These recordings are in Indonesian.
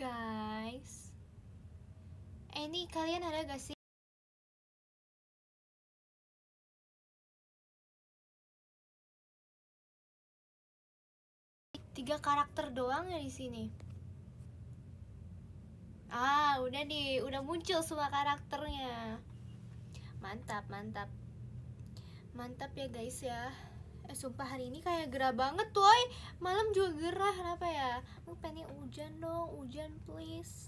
Guys, ini kalian ada gak sih tiga karakter doang ya di sini? Udah muncul semua karakternya. Mantap, mantap. Mantap ya guys ya. Sumpah hari ini kayak gerah banget tuh. Malam juga gerah, kenapa ya? Aku pengen hujan dong, hujan please.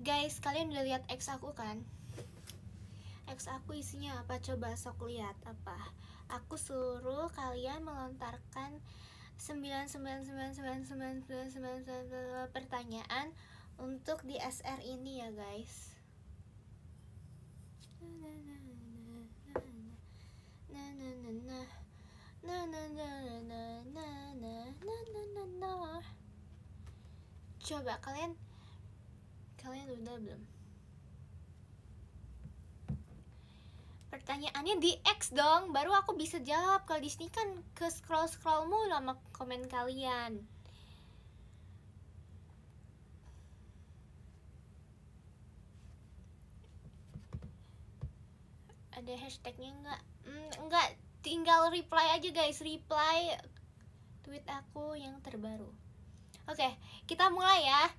Guys, kalian udah lihat X aku kan? X aku isinya apa? Coba sok lihat apa. Aku suruh kalian melontarkan 9999999 pertanyaan untuk di SR ini ya guys. Coba kalian udah belum? Pertanyaannya di X dong, baru aku bisa jawab. Kalau di sini kan ke scroll mulu sama komen kalian. Ada hashtagnya nggak? Nggak, tinggal reply aja guys, reply tweet aku yang terbaru. Oke, kita mulai ya.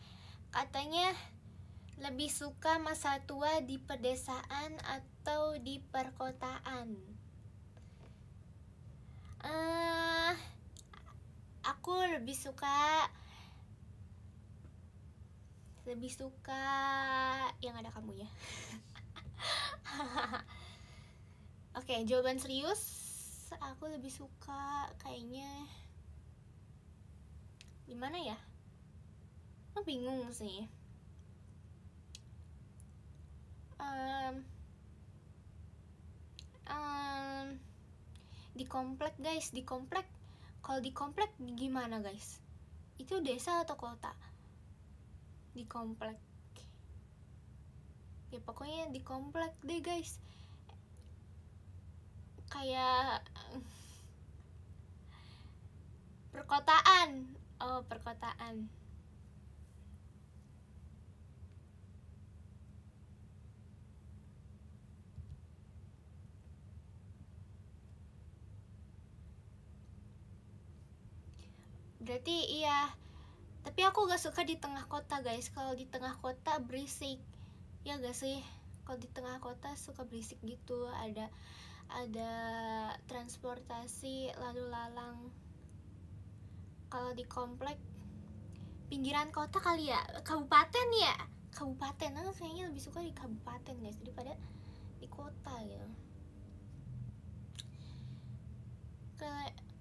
Katanya lebih suka masa tua di pedesaan atau di perkotaan? Aku lebih suka yang ada kamunya. Oke, jawaban serius. Aku lebih suka kayaknya gimana ya? Aku bingung sih. Di komplek guys, di komplek. Kalau di komplek gimana guys? Itu desa atau kota? Di komplek. Ya pokoknya di komplek deh guys. Kayak perkotaan. Oh, perkotaan. Berarti iya. Tapi aku gak suka di tengah kota guys. Kalau di tengah kota berisik. Ya gak sih? Kalau di tengah kota suka berisik gitu. Ada transportasi lalu lalang. Kalau di komplek pinggiran kota kali ya, kabupaten ya, kabupaten. Aku kayaknya lebih suka di kabupaten guys daripada di kota gitu.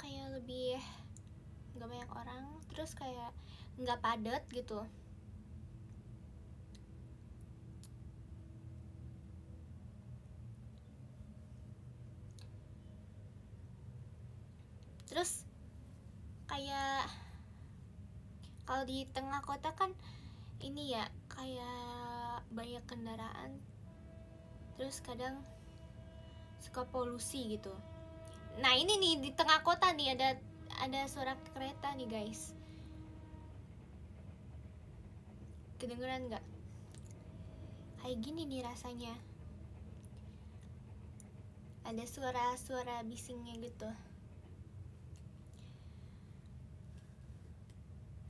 Kayak lebih nggak banyak orang, terus kayak nggak padat gitu. Terus kayak kalau di tengah kota kan ini ya, kayak banyak kendaraan, terus kadang suka polusi gitu. Nah ini nih di tengah kota nih ada suara kereta nih guys. Kedengeran nggak? Kayak gini nih rasanya. Ada suara bisingnya gitu.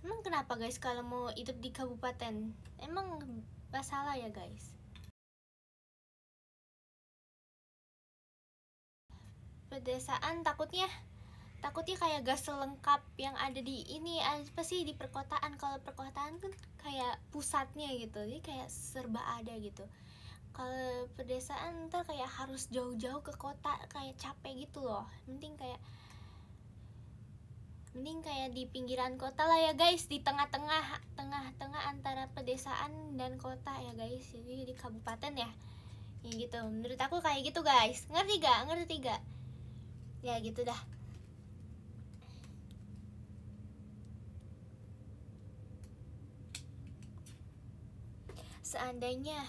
Emang kenapa guys kalau mau hidup di kabupaten? Emang masalah ya guys? Pedesaan takutnya kayak gak selengkap yang ada di ini, apa sih di perkotaan. Kalau perkotaan kan kayak pusatnya gitu, jadi kayak serba ada gitu. Kalau pedesaan ntar kayak harus jauh-jauh ke kota, kayak capek gitu loh. Penting kayak Mending kayak di pinggiran kota lah ya guys, di tengah-tengah antara pedesaan dan kota ya guys, jadi di kabupaten ya. Ya gitu, menurut aku kayak gitu guys. Ngerti gak? Ya gitu dah. Seandainya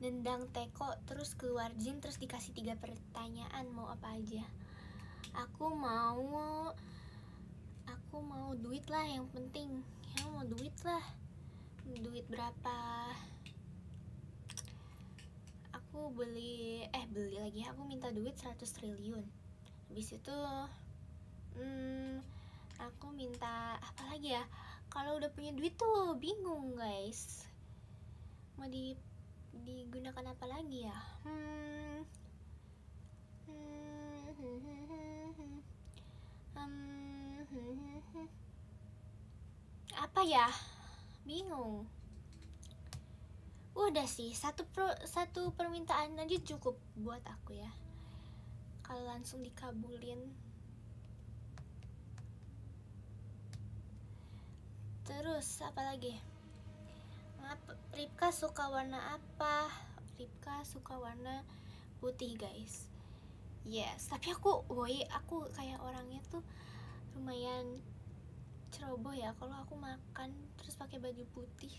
nendang teko terus keluar jin terus dikasih 3 pertanyaan, mau apa aja? Aku mau duit lah, yang penting. Ya mau duit lah. Duit berapa? Aku beli lagi. Aku minta duit 100 triliun. Habis itu aku minta apa lagi ya? Kalau udah punya duit tuh bingung guys, mau digunakan apa lagi ya? Apa ya? Bingung. Udah sih, satu permintaan aja cukup buat aku ya. Kalau langsung dikabulin. Terus apa lagi? Ripka suka warna apa? Ripka suka warna putih guys. Yes, tapi aku kayak orangnya tuh lumayan ceroboh ya. Kalau aku makan terus pakai baju putih,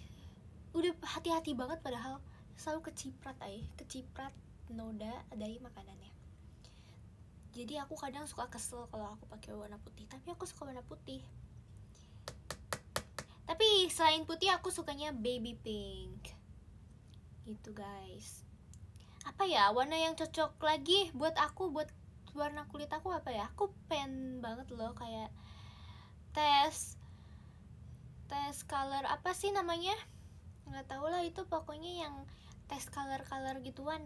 udah hati-hati banget, padahal selalu keciprat noda dari makanannya. Jadi aku kadang suka kesel kalau aku pakai warna putih, tapi aku suka warna putih. Tapi selain putih aku sukanya baby pink. Gitu guys. Apa ya warna yang cocok lagi buat aku, buat warna kulit aku apa ya? Aku pengen banget loh kayak tes color apa sih namanya? Nggak tahu lah, itu pokoknya yang tes color gituan.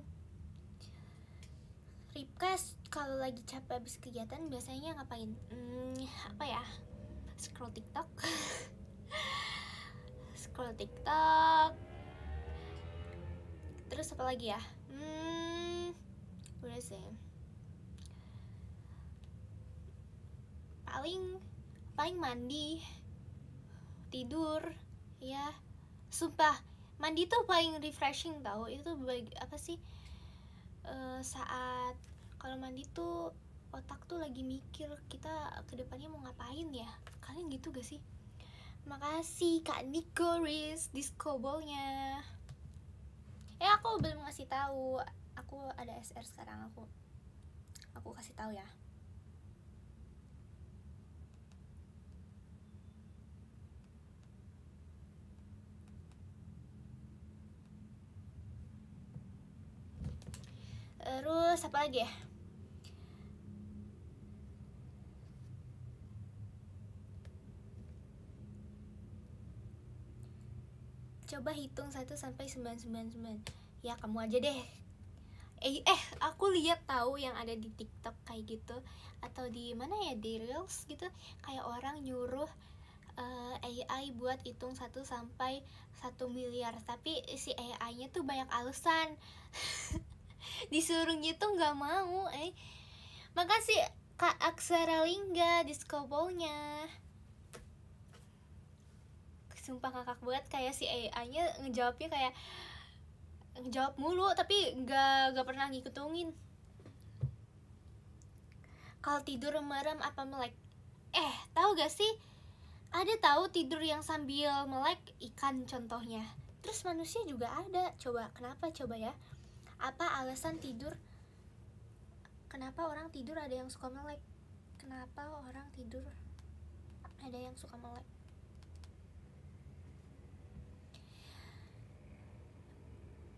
Ripka kalau lagi capek habis kegiatan biasanya ngapain? Apa ya? Scroll TikTok. Terus apa lagi ya? Udah sih. Paling mandi, tidur, ya. Sumpah, mandi tuh paling refreshing tau. Itu apa sih? Saat kalau mandi tuh otak tuh lagi mikir kita kedepannya mau ngapain ya. Kalian gitu gak sih? Makasih Kak Nikoris diskobolnya. Aku belum ngasih tahu. Aku ada SR sekarang, aku kasih tahu ya. Terus apa lagi ya? Coba hitung 1 sampai 999. Ya kamu aja deh. Aku lihat tahu yang ada di TikTok kayak gitu, atau di mana ya, di Reels gitu, kayak orang nyuruh AI buat hitung 1 sampai 1 miliar, tapi si AI-nya tuh banyak alasan. Disuruh ngitung nggak mau. Makasih Kak Aksara Lingga diskobolnya. Sumpah ngakak banget, kayak si AI-nya ngejawabnya kayak ngejawab mulu tapi nggak pernah ngitungin. Kalau tidur merem apa melek? Tahu gak sih? Ada tahu tidur yang sambil melek, ikan contohnya. Terus manusia juga ada. Coba kenapa coba ya? Apa alasan tidur? Kenapa orang tidur ada yang suka melek? Kenapa orang tidur ada yang suka melek?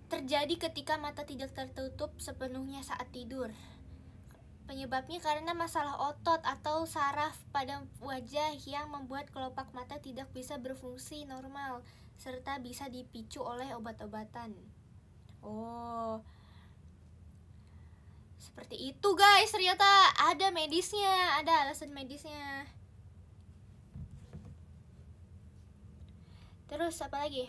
Terjadi ketika mata tidak tertutup sepenuhnya saat tidur. Penyebabnya karena masalah otot atau saraf pada wajah yang membuat kelopak mata tidak bisa berfungsi normal, serta bisa dipicu oleh obat-obatan. Oh, seperti itu guys, ternyata ada medisnya, ada alasan medisnya. Terus apa lagi?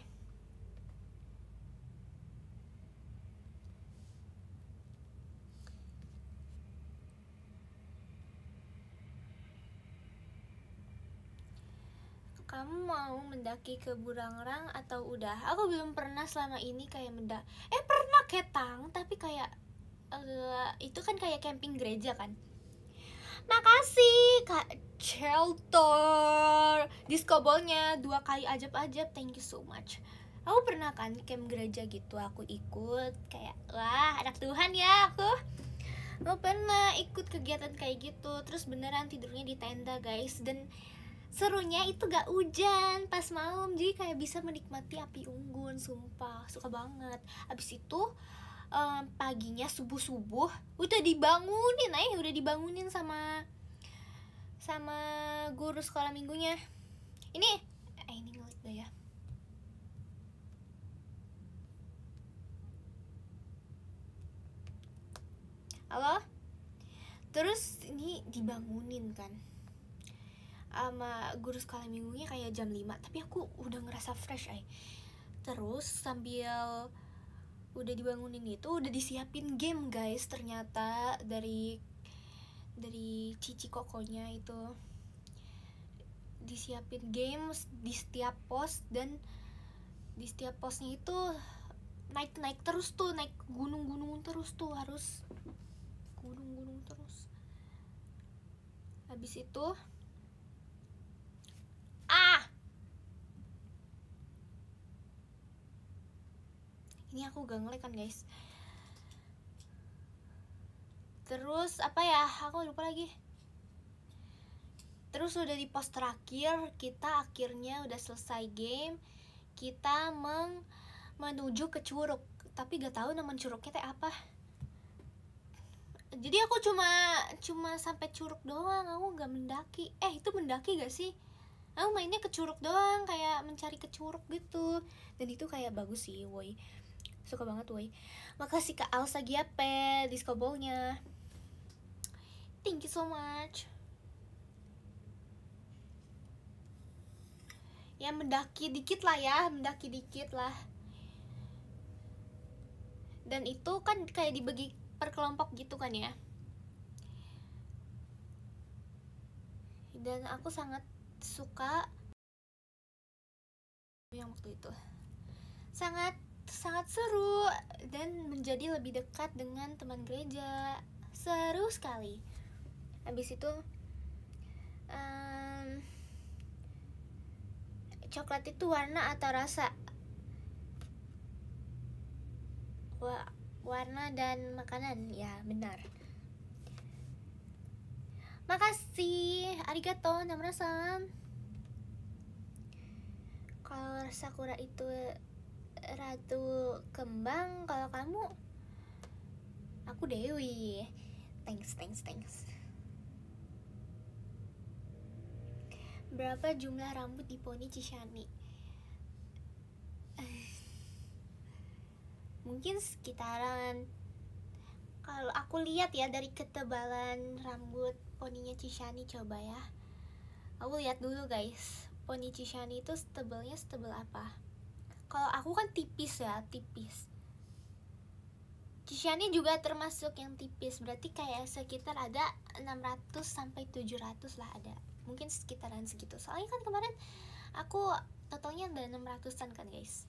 kamu mau mendaki ke Burangrang atau udah? Aku belum pernah selama ini kayak pernah Ketang, tapi kayak itu kan kayak camping gereja kan. Makasih Kak Shelter disco ballnya 2 kali ajab-ajab, thank you so much. Aku pernah kan camp gereja gitu, aku ikut kayak wah anak Tuhan ya aku. Aku pernah ikut kegiatan kayak gitu, terus beneran tidurnya di tenda guys, dan serunya itu gak hujan pas malam, jadi kayak bisa menikmati api unggun, sumpah suka banget. Abis itu paginya subuh udah dibangunin sama guru sekolah minggunya. Ini ngelik dah ya. Halo? Terus ini dibangunin kan sama guru sekolah minggunya kayak jam 5, tapi aku udah ngerasa fresh Terus sambil udah dibangunin itu udah disiapin game guys, ternyata dari cici kokonya itu disiapin games di setiap pos, dan di setiap posnya itu naik terus tuh, naik gunung terus tuh, harus gunung terus. Habis itu ini aku gak ngelek kan guys. Terus apa ya, aku lupa lagi. Terus udah di pos terakhir, kita akhirnya udah selesai game, kita menuju ke curug, tapi gak tahu nama curugnya teh apa. Jadi aku cuma sampai curug doang, aku gak mendaki. Itu mendaki gak sih? Aku mainnya ke curug doang, kayak mencari ke curug gitu. Dan itu kayak bagus sih, woi. Suka banget woi. Makasih Kak Alsa Giape disco ball-nya. Thank you so much. Ya mendaki dikit lah. Dan itu kan kayak dibagi per kelompok gitu kan ya. Dan aku sangat suka yang waktu itu. Sangat seru dan menjadi lebih dekat dengan teman gereja. Seru sekali. Habis itu coklat itu warna atau rasa? Warna dan makanan, ya benar. Makasih, arigato namrasan. Kalau Sakura itu ratu kembang, kalau kamu aku Dewi. Thanks. Berapa jumlah rambut di poni Cishani? Mungkin sekitaran, kalau aku lihat ya dari ketebalan rambut poninya Cishani, coba ya. Aku lihat dulu guys, poni Cishani itu setebel apa? Kalau aku kan tipis. Cishani juga termasuk yang tipis, berarti kayak sekitar ada 600 sampai 700 lah ada. Mungkin sekitaran segitu. Soalnya kan kemarin aku totalnya ada 600-an kan guys.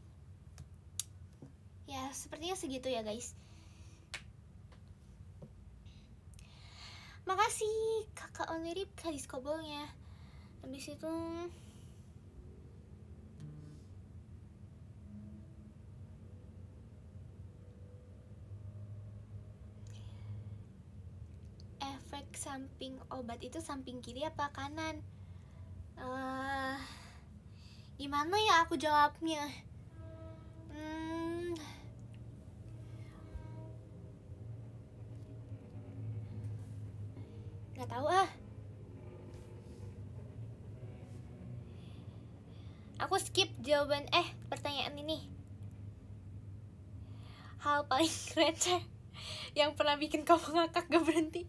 Ya, sepertinya segitu ya guys. Makasih kakak Onirip kadis kobolnya. Habis itu efek samping obat itu samping kiri apa kanan? Gimana ya aku jawabnya? Nggak tahu Aku skip jawaban pertanyaan ini. Hal paling receh yang pernah bikin kamu ngakak gak berhenti?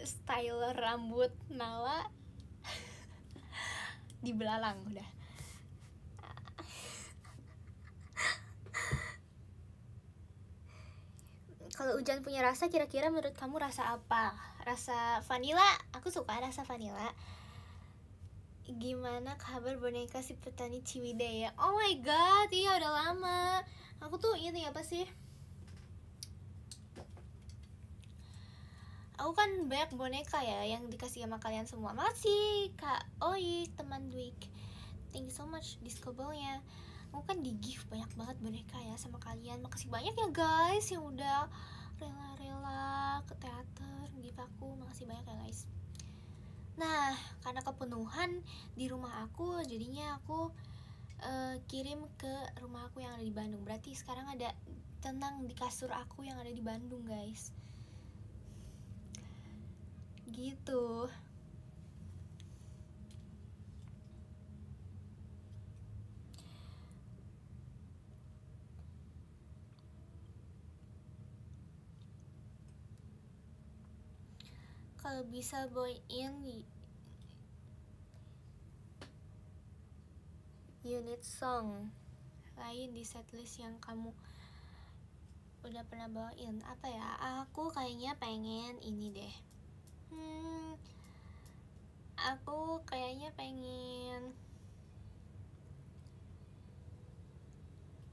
Style rambut Nala dibelalang udah. Kalau hujan punya rasa, kira-kira menurut kamu rasa apa? Rasa vanilla, aku suka rasa vanilla. Gimana kabar boneka si petani Ciwidey ya? Oh my god, iya udah lama. Aku tuh ini apa sih? Aku kan banyak boneka ya yang dikasih sama kalian semua. Makasih Kak Oi, teman Dwik. Thank you so much disco ball-nya. Aku kan di gift banyak banget boneka ya sama kalian. Makasih banyak ya guys yang udah rela-rela ke teater gift aku. Makasih banyak ya guys. Nah, karena kepenuhan di rumah aku, jadinya aku kirim ke rumah aku yang ada di Bandung. Berarti sekarang ada tenang di kasur aku yang ada di Bandung guys. Gitu. Kalau bisa boy in unit song lain di setlist yang kamu udah pernah bawain, apa ya? Aku kayaknya pengen ini deh. Aku kayaknya pengen,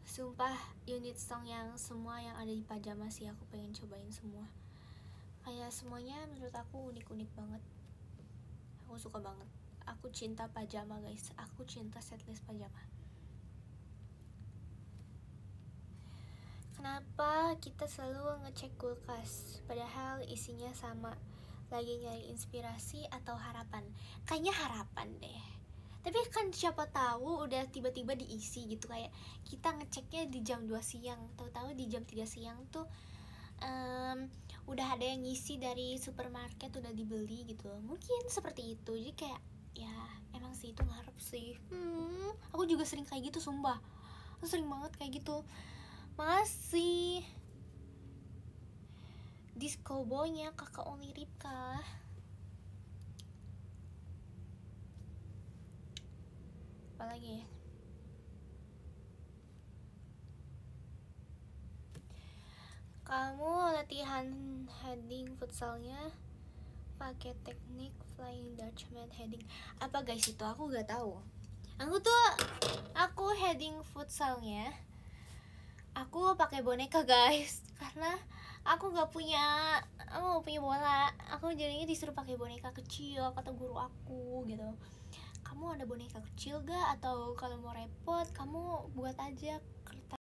sumpah, unit song yang semua yang ada di pajama sih aku pengen cobain semua. Kayak semuanya menurut aku unik-unik banget. Aku suka banget. Aku cinta pajama guys. Aku cinta setlist pajama. Kenapa kita selalu ngecek kulkas padahal isinya sama? Lagi nyari inspirasi atau harapan? Kayaknya harapan deh. Tapi kan siapa tahu udah tiba-tiba diisi gitu. Kayak kita ngeceknya di jam 2 siang, tahu-tahu di jam 3 siang tuh udah ada yang ngisi dari supermarket, udah dibeli gitu. Mungkin seperti itu. Jadi kayak ya emang sih itu ngarep sih. Aku juga sering kayak gitu sumpah. Aku sering banget kayak gitu. Makasih disco boy-nya kakak Umi Ripka. Apalagi ya? Kamu latihan heading futsalnya pakai teknik flying Dutchman heading apa guys? Itu aku gak tahu. Aku heading futsalnya aku pakai boneka guys, karena aku gak punya bola. Aku jadinya disuruh pakai boneka kecil kata guru aku gitu. Kamu ada boneka kecil gak? Atau kalau mau repot kamu buat aja kertas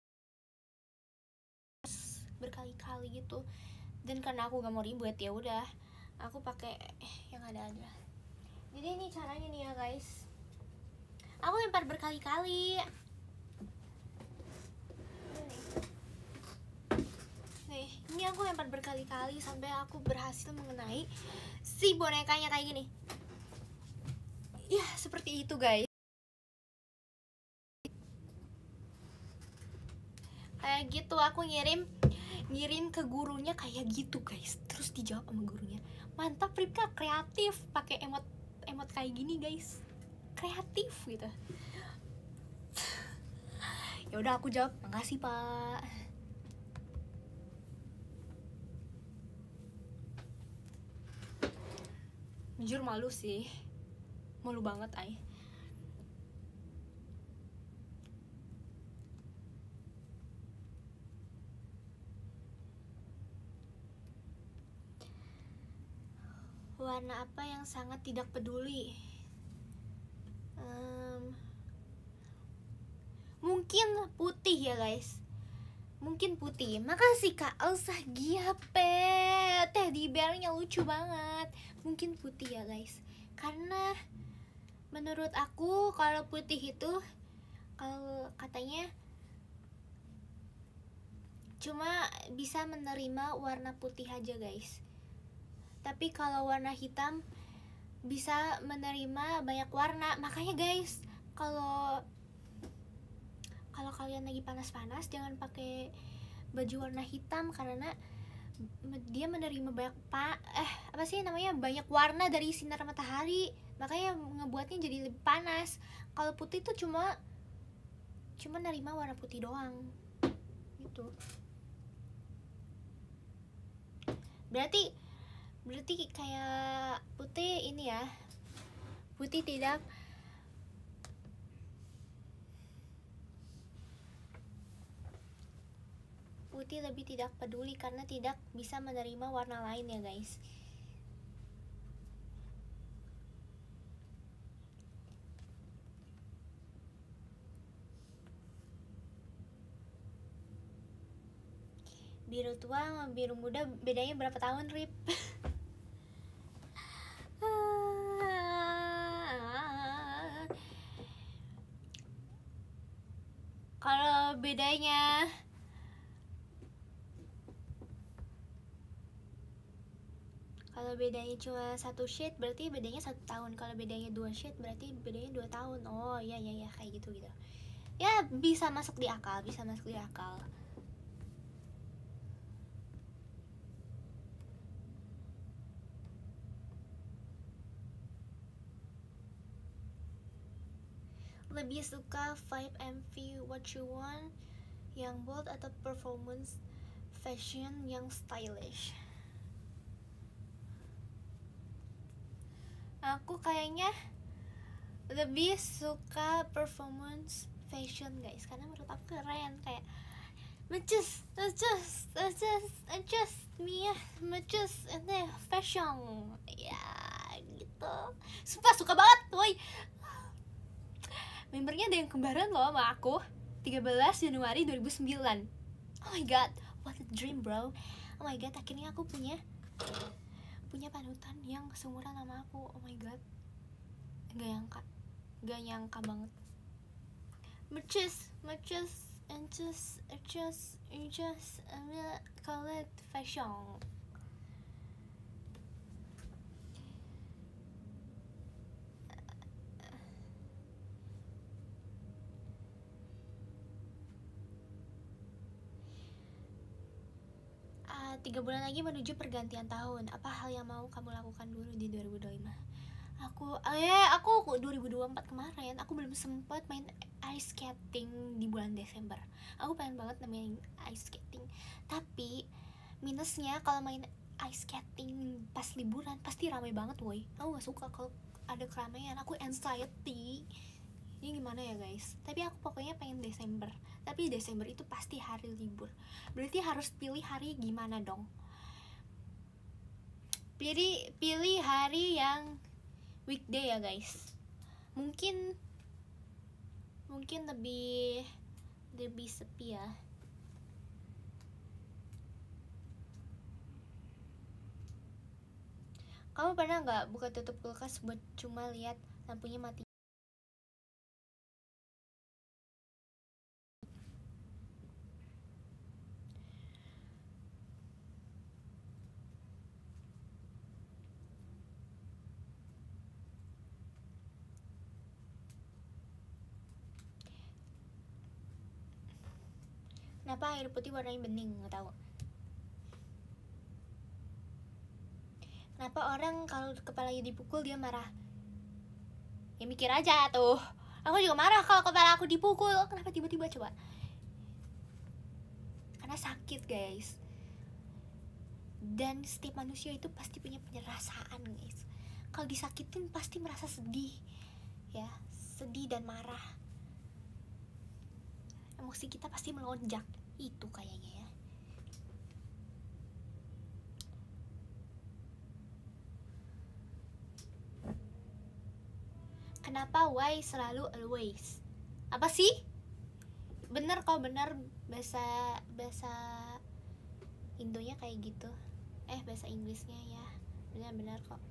berkali-kali gitu. Dan karena aku gak mau ribet ya udah aku pakai yang ada aja. Jadi ini caranya nih ya guys, aku lempar berkali-kali. Nih, ini aku lempar berkali-kali sampai aku berhasil mengenai si bonekanya kayak gini. Ya seperti itu guys. Kayak gitu aku ngirim ke gurunya kayak gitu guys, terus dijawab sama gurunya. Mantap Ripka, kreatif, pakai emot kayak gini guys, kreatif gitu. Ya udah aku jawab makasih pak. Jujur malu sih, malu banget ay. Warna apa yang sangat tidak peduli? Mungkin putih ya guys, mungkin putih. Makasih Kak Elsa Giape, teddy bearnya lucu banget. Mungkin putih ya guys, karena menurut aku kalau putih itu, kalau katanya cuma bisa menerima warna putih aja guys. Tapi kalau warna hitam bisa menerima banyak warna. Makanya guys, kalau kalian lagi panas-panas jangan pakai baju warna hitam, karena dia menerima banyak banyak warna dari sinar matahari, makanya ngebuatnya jadi lebih panas. Kalau putih tuh cuma nerima warna putih doang gitu. Berarti kayak Putih ini ya, Putih lebih tidak peduli karena tidak bisa menerima warna lain ya guys. Biru tua sama biru muda bedanya berapa tahun, Rip? Kalau bedanya cuma 1 shade berarti bedanya 1 tahun. Kalau bedanya 2 shade berarti bedanya 2 tahun. Oh iya kayak gitu. Ya bisa masuk di akal. Lebih suka vibe MV What You Want yang bold atau performance fashion yang stylish? Aku kayaknya lebih suka performance fashion guys, karena menurut aku keren, kayak matches me matches ini fashion ya gitu. Suka banget woi. Membernya ada yang kembaran loh sama aku, 13 Januari 2009. Oh my god, what a dream bro. Oh my god, akhirnya aku punya panutan yang seumuran sama aku. Oh my god, gak nyangka banget. Matches and just call it fashion. Tiga bulan lagi menuju pergantian tahun. Apa hal yang mau kamu lakukan dulu di 2025? Aku 2024 kemarin aku belum sempat main ice skating di bulan Desember. Aku pengen banget main ice skating. Tapi minusnya kalau main ice skating pas liburan pasti ramai banget woi. Aku gak suka kalau ada keramaian, aku anxiety. Ini gimana ya guys? Tapi aku pokoknya pengen Desember. Tapi Desember itu pasti hari libur. Berarti harus pilih hari gimana dong? Pilih hari yang weekday ya guys. Mungkin lebih sepi ya. Kamu pernah nggak buka tutup kulkas buat cuma lihat lampunya mati? Kenapa air putih warnanya bening? Nggak tahu. Kenapa orang kalau kepalanya dipukul dia marah? Ya mikir aja tuh. Aku juga marah kalau kepala aku dipukul. Kenapa tiba-tiba coba? Karena sakit guys. Dan setiap manusia itu pasti punya perasaan guys. Kalau disakitin pasti merasa sedih. Ya, sedih dan marah. Emosi kita pasti melonjak. Itu kayaknya ya. Kenapa why selalu always? Apa sih? Bener kok, bener bahasa Indonya kayak gitu. Bahasa Inggrisnya ya. Benar kok.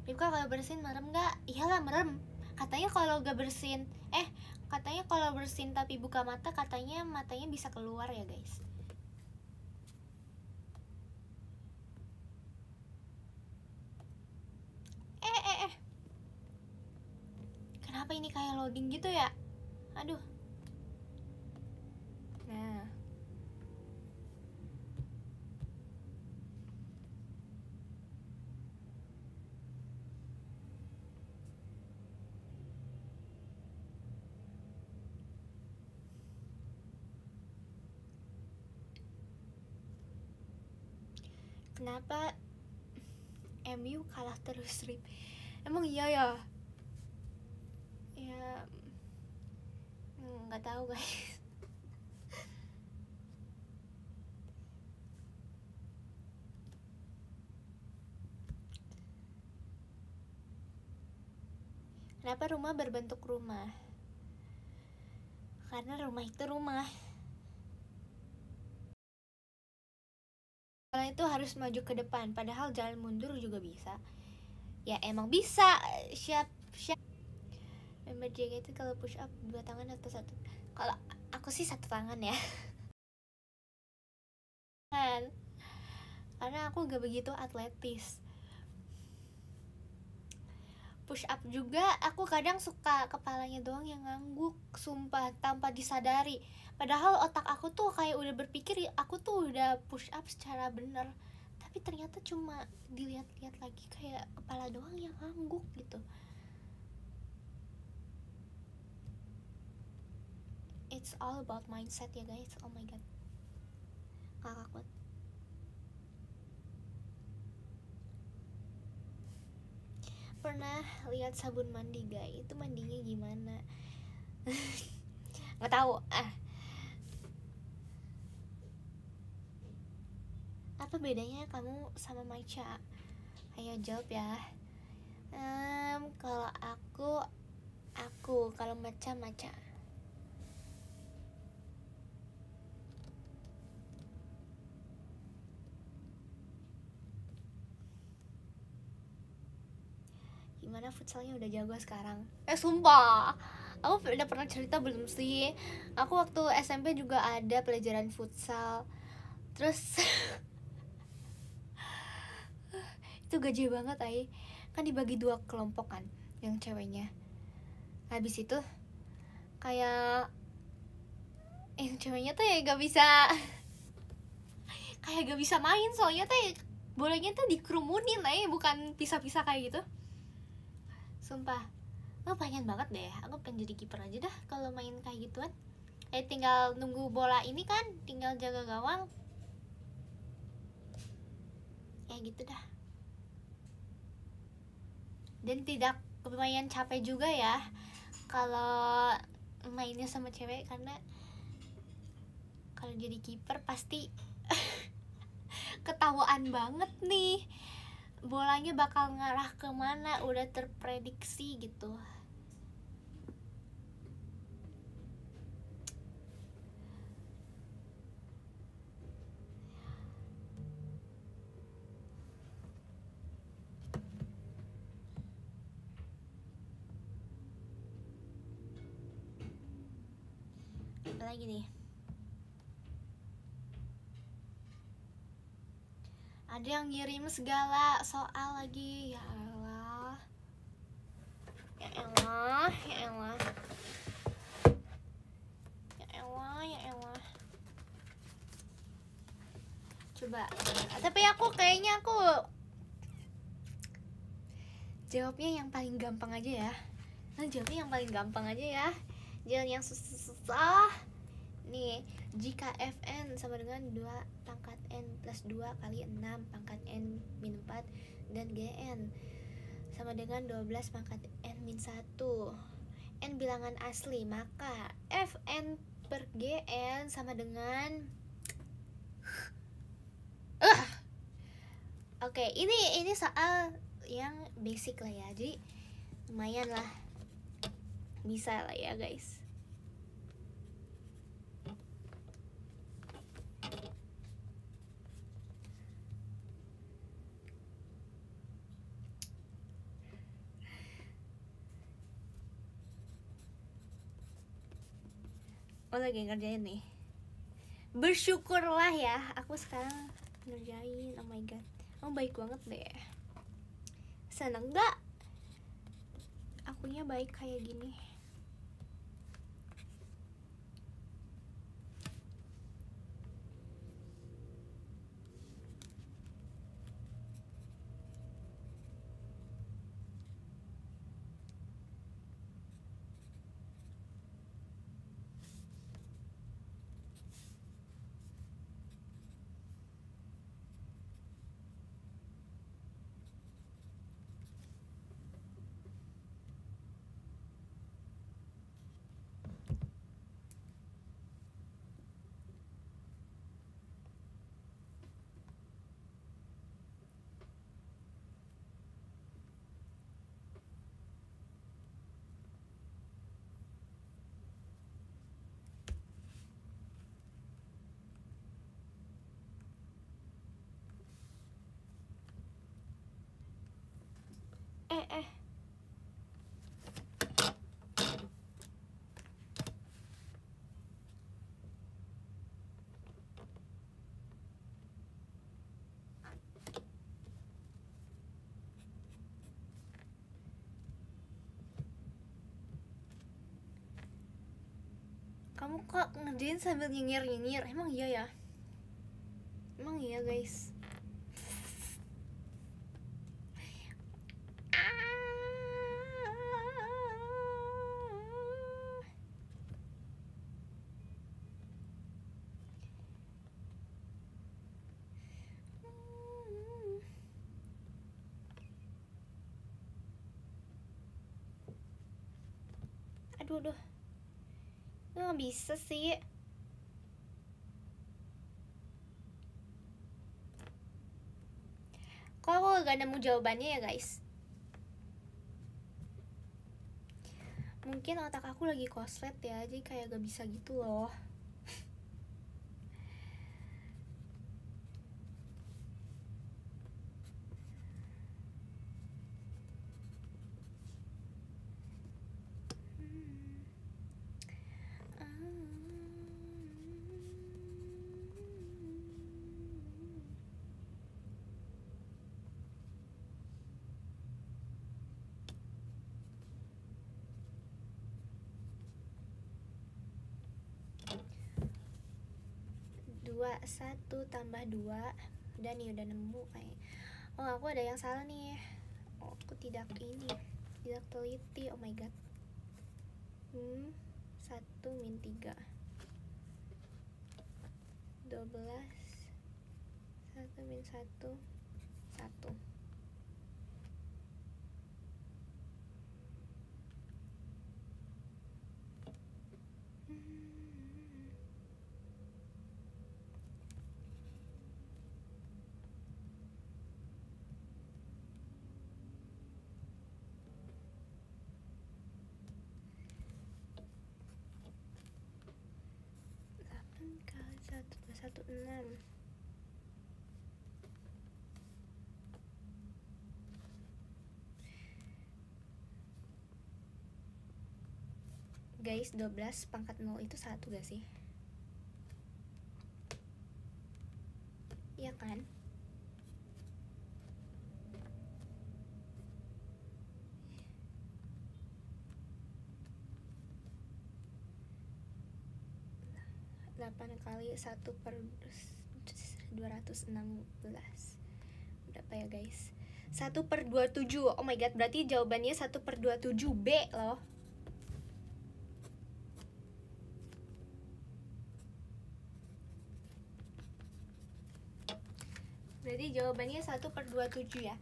Ripka kalau bersin merem gak? Iyalah merem. Katanya kalau gak bersin katanya kalau bersin tapi buka mata katanya matanya bisa keluar ya guys. Kenapa ini kayak loading gitu ya? Aduh. Nah. Kenapa MU kalah terus, Rip? Emang iya ya? Ya nggak tahu guys. Kenapa rumah berbentuk rumah? Karena rumah itu rumah. Jalan itu harus maju ke depan, padahal jalan mundur juga bisa. Ya emang bisa. Siap. Member JKT kalau push up 2 tangan atau 1? Kalau aku sih 1 tangan ya. Karena aku gak begitu atletis. Push up juga aku kadang suka kepalanya doang yang ngangguk, sumpah, tanpa disadari. Padahal otak aku tuh kayak udah berpikir aku tuh udah push up secara bener, tapi ternyata cuma dilihat-lihat lagi kayak kepala doang yang ngangguk gitu. It's all about mindset ya guys. Oh my god, kakak kuat. Pernah lihat sabun mandi gak? Itu mandinya gimana? Nggak tahu. Apa bedanya kamu sama Maicha? Ayo jawab ya. Kalau aku kalau Macha. Gimana futsalnya udah jago sekarang? Sumpah, aku udah pernah cerita belum sih? Aku waktu SMP juga ada pelajaran futsal. Terus itu gaje banget kan dibagi 2 kelompok kan, yang ceweknya. Habis itu kayak yang ceweknya tuh ya gak bisa kayak gak bisa main, soalnya tuh bolanya tuh dikerumunin bukan pisah-pisah kayak gitu. Sumpah, pengen banget deh, aku pengen jadi kiper aja dah kalau main kayak gituan. Tinggal nunggu bola ini kan, tinggal jaga gawang. Gitu dah. Dan tidak lumayan capek juga ya kalau mainnya sama cewek, karena kalau jadi kiper pasti ketahuan banget nih bolanya bakal ngarah kemana, udah terprediksi gitu. Apa lagi nih? Ada yang ngirim segala soal lagi. Ya elah. Coba. Tapi aku kayaknya jawabnya yang paling gampang aja ya. Jangan yang susah. Nih, jika Fn sama dengan 2 pangkat N plus 2 kali 6 pangkat N min 4 dan Gn sama dengan 12 pangkat N min 1, N bilangan asli, maka Fn per Gn sama dengan Oke, ini soal yang basic lah ya, jadi lumayan lah, bisa lah ya guys. Lagi ngerjain nih. Bersyukurlah ya, aku sekarang ngerjain. Oh my god, baik banget deh. Seneng gak akunya baik kayak gini? Kamu kok ngerjain sambil nyengir-nyengir? Emang iya ya? Emang iya guys? Aduh, nggak bisa sih. Kok aku gak nemu jawabannya ya guys? Mungkin otak aku lagi koslet ya, jadi kayak gak bisa gitu loh. Dua, 1 tambah 2. Udah nih, udah nemu kayak. Oh, aku ada yang salah nih. Oh, aku tidak teliti. Oh my god. 1 min 3 12. 1 min 1 1. Kali 1 2 1 6. Guys, 12 pangkat 0 itu 1 gak sih? Iya kan? Delapan kali 1 per 216. Berapa ya guys? 1 per 27. Oh my god, berarti jawabannya 1 per 27 B loh. Berarti jawabannya 1 per 27 ya.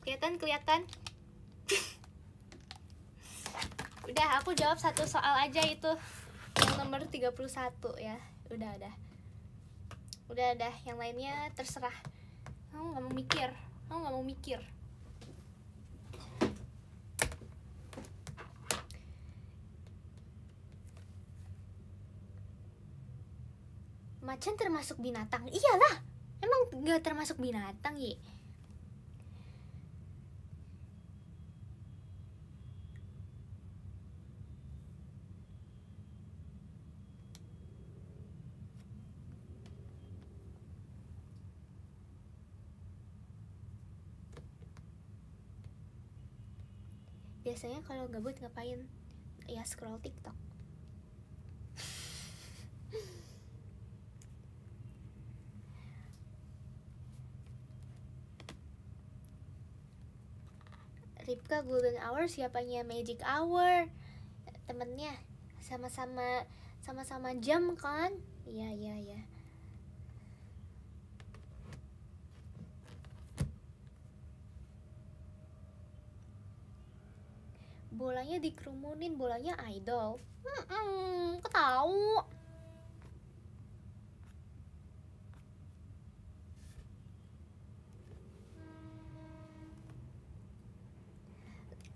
Kelihatan? Udah, aku jawab satu soal aja itu. Yang nomor 31 ya. Udah. Yang lainnya terserah. Kamu gak mau mikir. Macan termasuk binatang? Iyalah. Emang gak termasuk binatang ya? Biasanya kalau gabut ngapain? Ya scroll TikTok. Ripka Golden Hour, siapanya Magic Hour? Temennya sama-sama jam kan? Iya. Bolanya dikerumunin, bolanya idol. Kok tahu?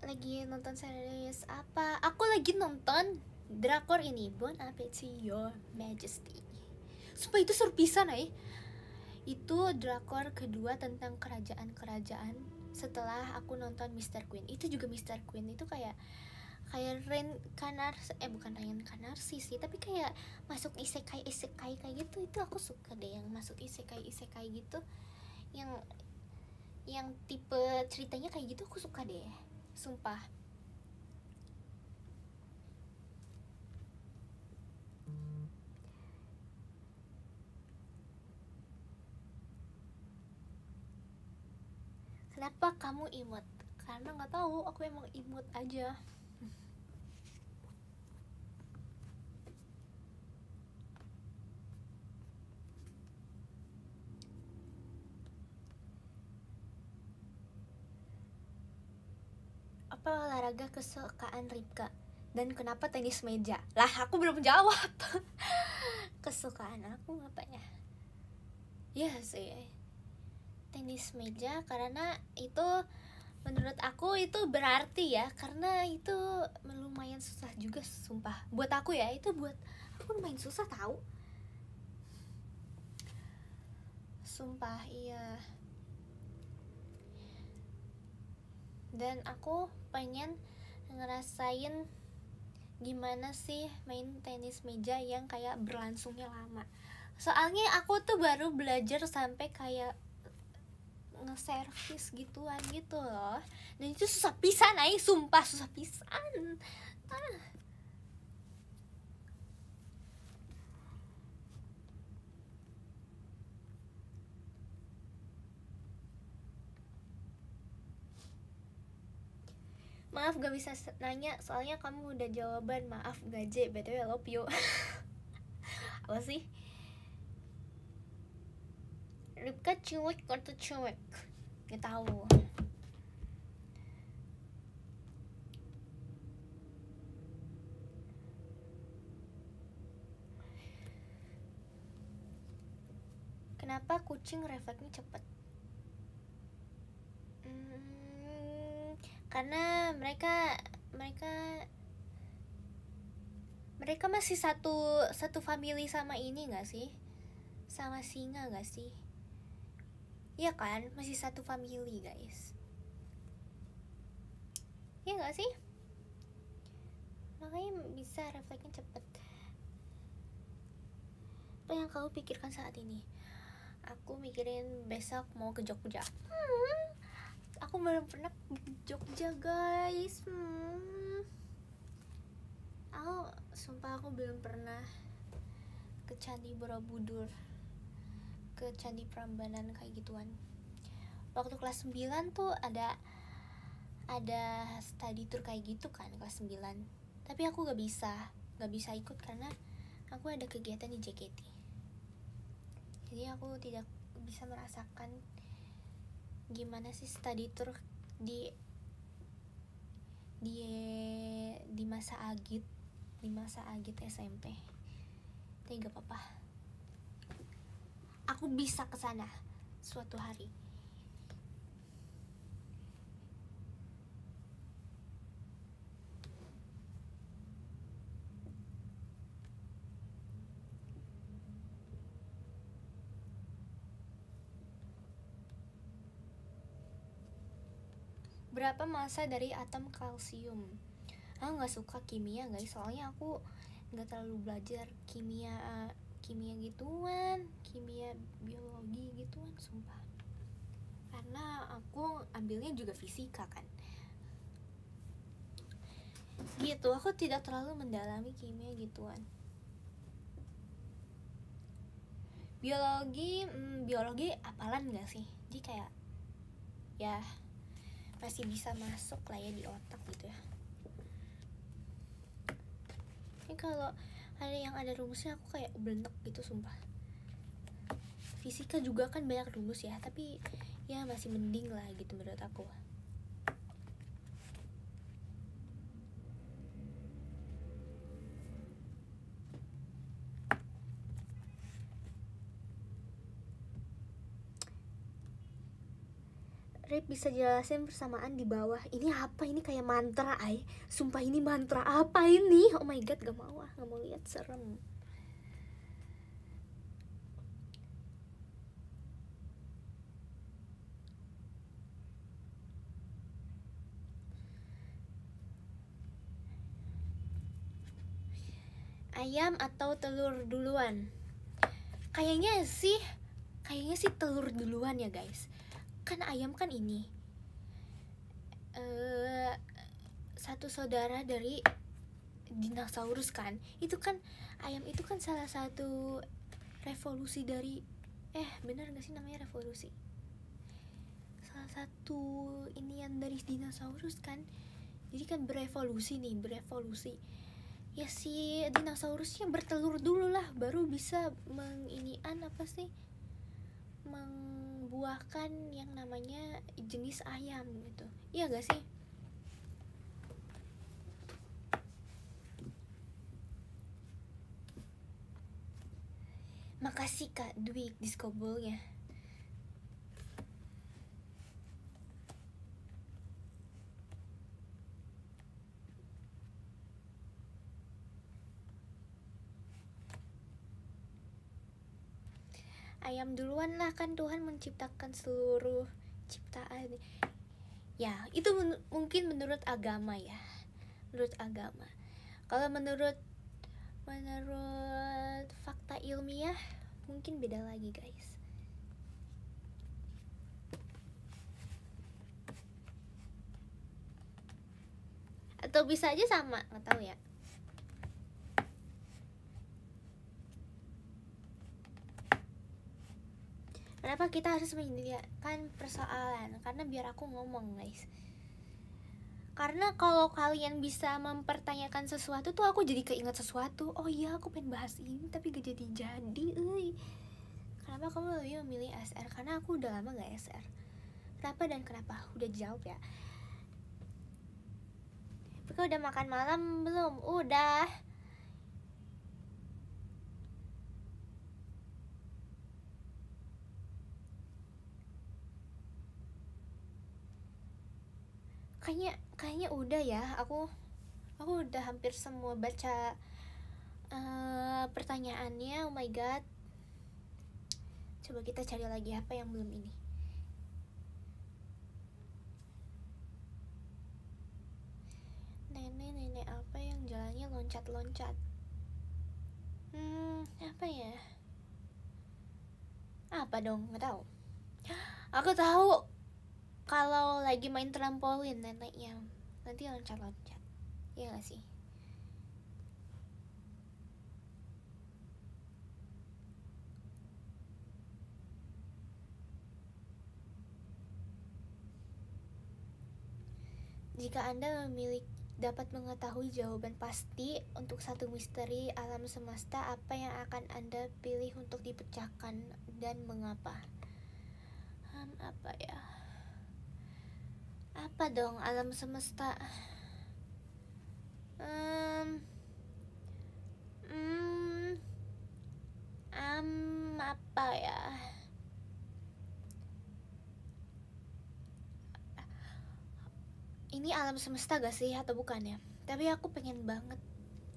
Lagi nonton series apa? Aku lagi nonton drakor ini, Bon Appetit Your Majesty. Sumpah itu seru pisan Itu drakor kedua tentang kerajaan-kerajaan setelah aku nonton Mr. Queen. Itu juga Mr. Queen itu kayak bukan reinkarnasi sih, tapi kayak masuk isekai kayak gitu. Itu aku suka deh yang masuk isekai gitu, yang tipe ceritanya kayak gitu aku suka deh, sumpah. Kenapa kamu imut? Karena nggak tahu, aku emang imut aja. Apa olahraga kesukaan Ripka? Dan kenapa tenis meja? Lah, aku belum jawab. Kesukaan aku apa ya? Ya sih, tenis meja, karena itu menurut aku itu berarti ya, karena itu lumayan susah juga, sumpah. Buat aku ya, itu buat aku lumayan susah tahu. Sumpah, iya. Dan aku pengen ngerasain gimana sih main tenis meja yang kayak berlangsungnya lama. Soalnya aku tuh baru belajar sampai kayak nge-service gituan gitu loh. Dan itu susah pisan, sumpah susah pisan. Maaf gak bisa nanya, soalnya kamu udah jawaban. Maaf gaje, btw I love you. Apa sih? Ripka cuek atau cuek? Gak tahu. Kenapa kucing refleksnya cepet? Karena mereka masih satu family sama ini nggak sih? Sama singa nggak sih? Iya kan, masih satu family guys. Iya nggak sih? Makanya bisa refleksnya cepet. Apa yang kamu pikirkan saat ini? Aku mikirin besok mau ke Jogja. Aku belum pernah ke Jogja guys. Sumpah aku belum pernah ke Candi Borobudur, ke Candi Prambanan kayak gituan. Waktu kelas 9 tuh ada study tour kayak gitu kan, kelas 9. Tapi aku gak bisa ikut karena aku ada kegiatan di JKT. Jadi aku tidak bisa merasakan gimana sih study tour di masa agit SMP. Tapi gak apa-apa, aku bisa kesana suatu hari. Berapa massa dari atom kalsium? Aku nggak suka kimia guys, soalnya aku nggak terlalu belajar kimia gituan, kimia biologi gituan, sumpah. Karena aku ambilnya juga fisika kan, gitu. Aku tidak terlalu mendalami kimia gituan. Biologi apalan nggak sih? Jadi kayak ya masih bisa masuk lah ya di otak gitu ya. Ini kalau ada yang ada rumusnya aku kayak belenek gitu, sumpah. Fisika juga kan banyak rumus ya, tapi ya masih mending lah gitu menurut aku. Rip, bisa jelasin persamaan di bawah? Ini apa? Ini kayak mantra, sumpah ini mantra apa ini? Oh my god, gak mau lihat, serem. Ayam atau telur duluan? Kayaknya sih telur duluan ya guys. Kan ayam kan ini satu saudara dari dinosaurus kan. Itu kan ayam itu kan salah satu revolusi dari benar gak sih namanya revolusi? Salah satu satu inian dari dinosaurus kan. Jadi kan berevolusi. Ya si dinosaurusnya bertelur dulu lah, baru bisa membuahkan yang namanya jenis ayam gitu. Iya gak sih? Makasih Kak Dwi diskobolnya. Ayam duluan lah, kan Tuhan menciptakan seluruh ciptaan. Ya, itu mungkin menurut agama ya. Menurut agama. Kalau menurut fakta ilmiah mungkin beda lagi guys. Atau bisa aja sama, nggak tahu ya. Kenapa kita harus menyediakan persoalan? Karena biar aku ngomong guys. Karena kalau kalian bisa mempertanyakan sesuatu tuh aku jadi keinget sesuatu. Oh iya, aku pengen bahas ini tapi gak jadi. Kenapa kamu lebih memilih SR? Karena aku udah lama gak SR. Kenapa dan kenapa? Udah jawab ya. Tapi udah makan malam belum? Udah. Kayaknya udah ya. Aku udah hampir semua baca pertanyaannya. Oh my god. Coba kita cari lagi apa yang belum ini. Nenek apa yang jalannya loncat-loncat? Apa ya? Apa dong? Nggak tahu. Aku tahu. Kalau lagi main trampolin neneknya nanti loncat-loncat. Iya gak sih? Jika Anda dapat mengetahui jawaban pasti untuk satu misteri alam semesta, apa yang akan Anda pilih untuk dipecahkan dan mengapa? Apa ya? Apa dong alam semesta? Apa ya? Ini alam semesta gak sih atau bukan ya? Tapi aku pengen banget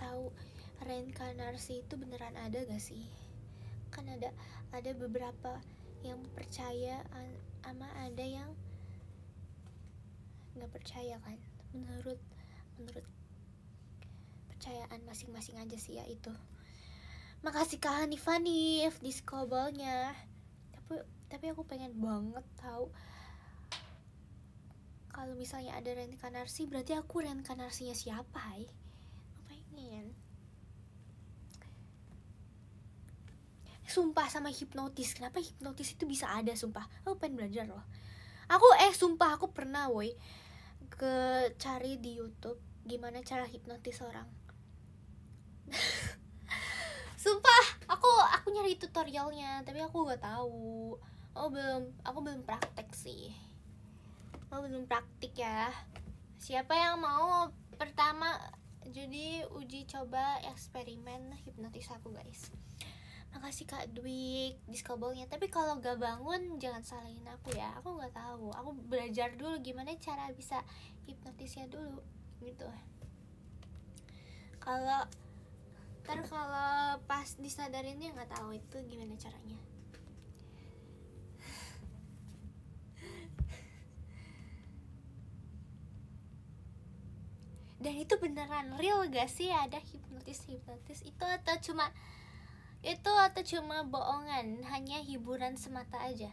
tahu reinkarnasi itu beneran ada gak sih? Kan ada beberapa yang percaya sama ada yang nggak percaya kan. Menurut percayaan masing-masing aja sih ya itu. Makasih Kak Hanif diskobolnya. Tapi aku pengen banget tahu kalau misalnya ada reinkarnasi, berarti aku reinkarnasinya siapa, hai? Pengen. Sumpah sama hipnotis. Kenapa hipnotis itu bisa ada, sumpah. Aku pengen belajar loh. Sumpah aku pernah cari di YouTube gimana cara hipnotis orang. Sumpah, aku nyari tutorialnya, tapi aku gak tahu. Aku belum praktek sih. Belum praktik ya. Siapa yang mau pertama jadi uji coba eksperimen hipnotis aku guys? Makasih Kak Dwi diskobolnya. Tapi kalau gak bangun jangan salahin aku ya. Aku gak tahu. Aku belajar dulu gimana cara bisa hipnotisnya dulu gitu. Kalau pas disadarinnya nggak tahu itu gimana caranya. Dan itu beneran real gak sih ada hipnotis itu atau cuma bohongan, hanya hiburan semata aja?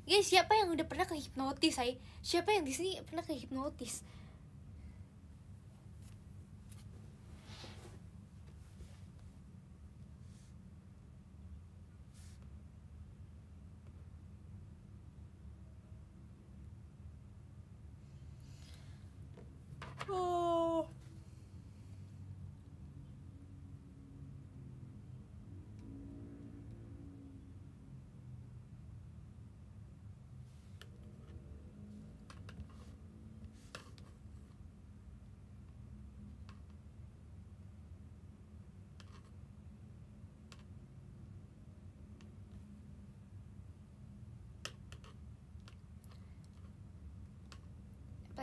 Guys, siapa yang udah pernah ke hipnotis, say? Siapa yang di sini pernah ke hipnotis?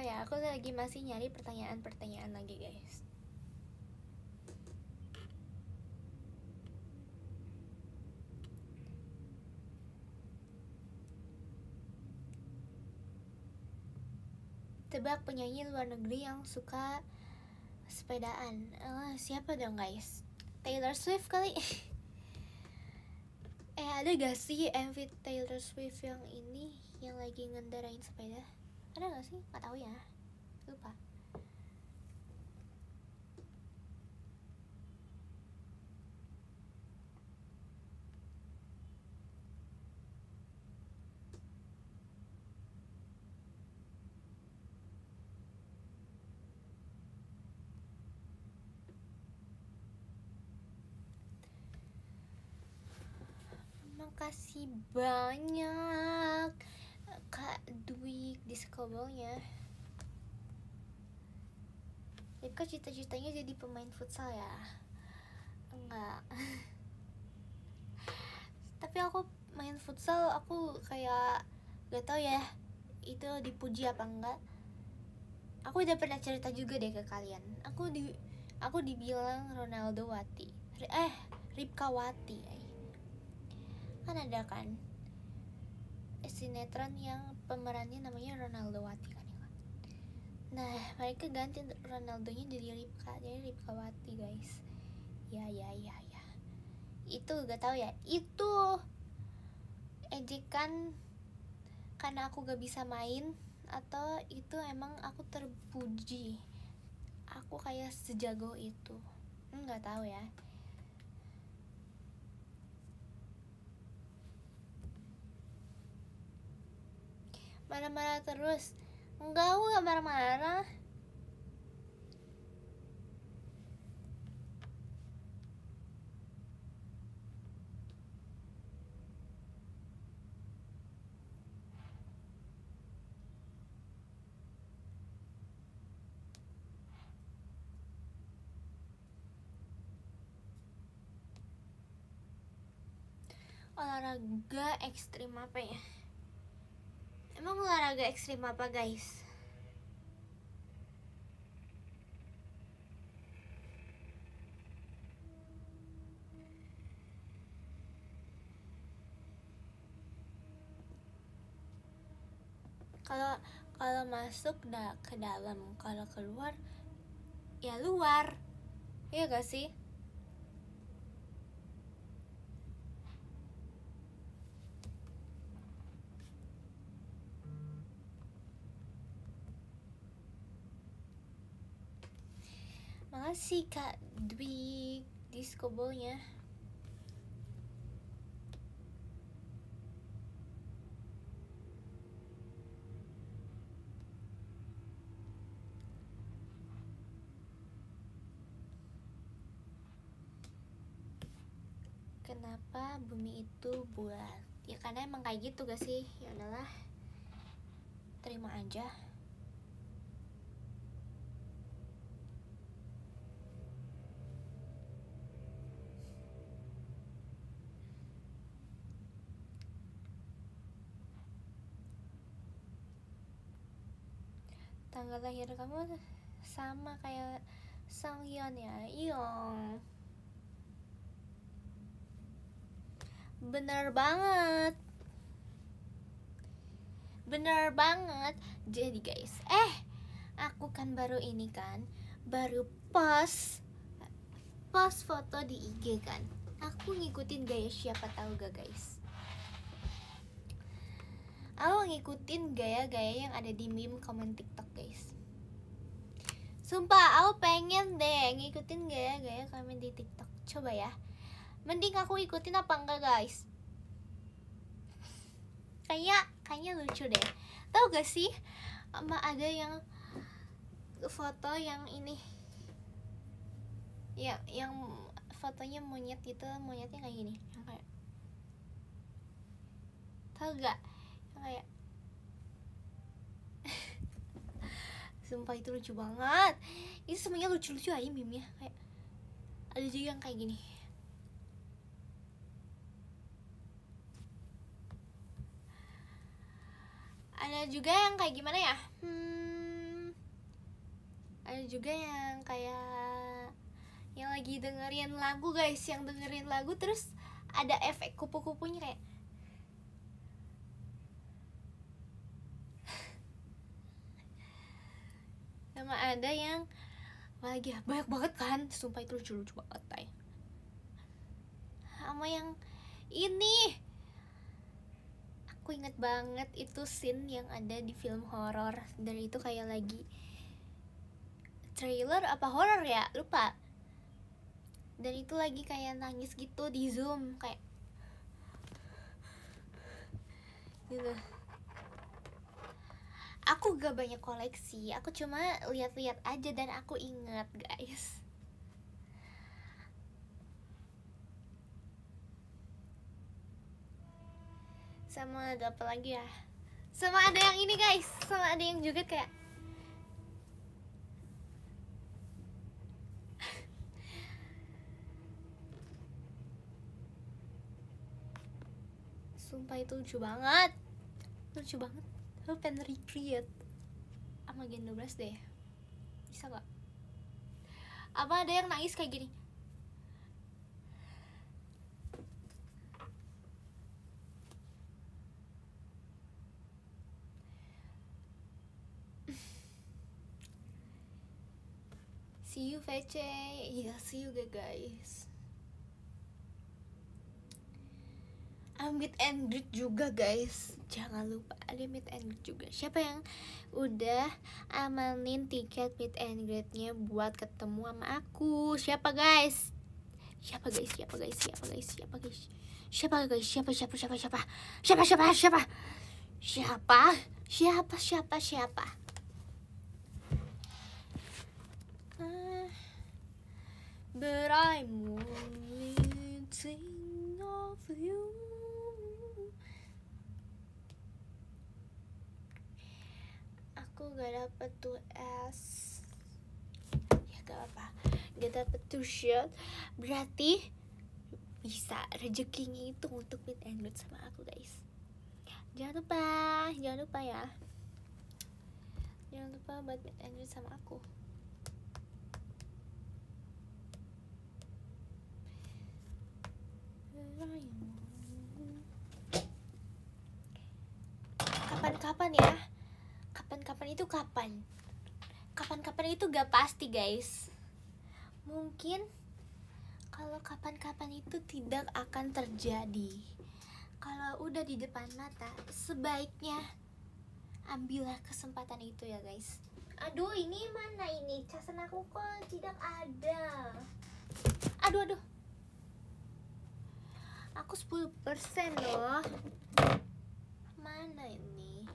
ya, aku lagi masih nyari pertanyaan-pertanyaan lagi guys. Tebak penyanyi luar negeri yang suka sepedaan. Siapa dong guys? Taylor Swift kali. Ada gak sih MV Taylor Swift yang ini yang lagi ngendarain sepeda? Ada gak sih? Gak tahu ya, lupa. Makasih banyak Kak Dwi Discovernya. Ripka cita-citanya jadi pemain futsal ya? Enggak. Tapi aku main futsal, aku kayak gak tau ya itu dipuji apa enggak. Aku udah pernah cerita juga deh ke kalian. Aku dibilang Ronaldo Wati. Ripka Wati. Kan ada kan sinetron yang pemerannya namanya Ronaldo Wati kan ya. Nah, mereka ganti Ronaldonya jadi Ripka Wati guys. Ya. Itu gak tahu ya. Itu ejekan karena aku gak bisa main atau itu emang aku terpuji. Aku kayak sejago itu. Nggak tahu ya. Marah-marah terus. Enggak, aku gak marah-marah. Olahraga ekstrim apa ya? Emang olahraga ekstrim apa guys? Kalau masuk udah ke dalam, kalau keluar ya luar. Iya gak sih? Makasih Kak Dwi Discobolnya. Kenapa bumi itu bulat? Ya karena emang kayak gitu gak sih? Ya udahlah, terima aja. Tanggal lahir kamu sama kayak Sang Yeon ya? Iyong. Bener banget. Jadi guys, aku kan baru post foto di IG kan. Aku ngikutin gaya siapa tahu gak guys? Aku ngikutin gaya-gaya yang ada di meme komen TikTok guys. Sumpah, aku pengen deh ngikutin gaya-gaya komen di TikTok. Coba ya. Mending aku ikutin apa enggak guys? Kayaknya lucu deh. Tahu gak sih? Ada yang foto yang ini. Ya, yang fotonya monyet gitu, monyetnya kayak gini. Yang kayak, tahu gak? Yang kayak sumpah itu lucu banget. Ini semuanya lucu-lucu aja meme-nya. Kayak ada juga yang kayak gini. Ada juga yang kayak gimana ya? juga yang kayak yang lagi dengerin lagu guys, yang dengerin lagu terus ada efek kupu-kupunya kayak sama ada yang lagi banyak banget kan, sumpah itu lucu-lucu banget tay. Sama yang ini aku inget banget itu scene yang ada di film horor, dan itu kayak lagi trailer apa horor ya, lupa. Dan itu lagi kayak nangis gitu di zoom kayak gitu. Aku gak banyak koleksi, aku cuma lihat-lihat aja dan aku ingat guys. Sama ada apa lagi ya? Sama ada yang ini guys, sama ada yang juga kayak sumpah itu lucu banget. Lucu banget. Lu pengen recreate sama Gen 12 deh. Bisa gak? Apa ada yang nangis kayak gini? See you VC. Iya, see you guys. Meet and greet juga guys, jangan lupa ada meet and greet juga. Siapa yang udah amalin tiket meet and greetnya buat ketemu sama aku? Siapa guys? Siapa guys? Siapa guys? Siapa guys? Siapa guys? Siapa guys? Siapa siapa siapa siapa? Siapa siapa siapa? Siapa? Siapa siapa siapa? But I'm only thinking of you. Aku gak dapet tuh S. Ya gak apa, gak dapet tuh shot. Berarti bisa rezekinya itu untuk meet and greet sama aku guys. Jangan lupa ya. Jangan lupa buat meet and greet sama aku. Kapan-kapan ya? Kapan-kapan itu kapan? Kapan-kapan itu gak pasti guys. Mungkin kalau kapan-kapan itu tidak akan terjadi. Kalau udah di depan mata, sebaiknya ambillah kesempatan itu ya guys. Aduh, ini mana ini? Casan aku kok tidak ada. Aduh. Aku 10% loh. Mana ini?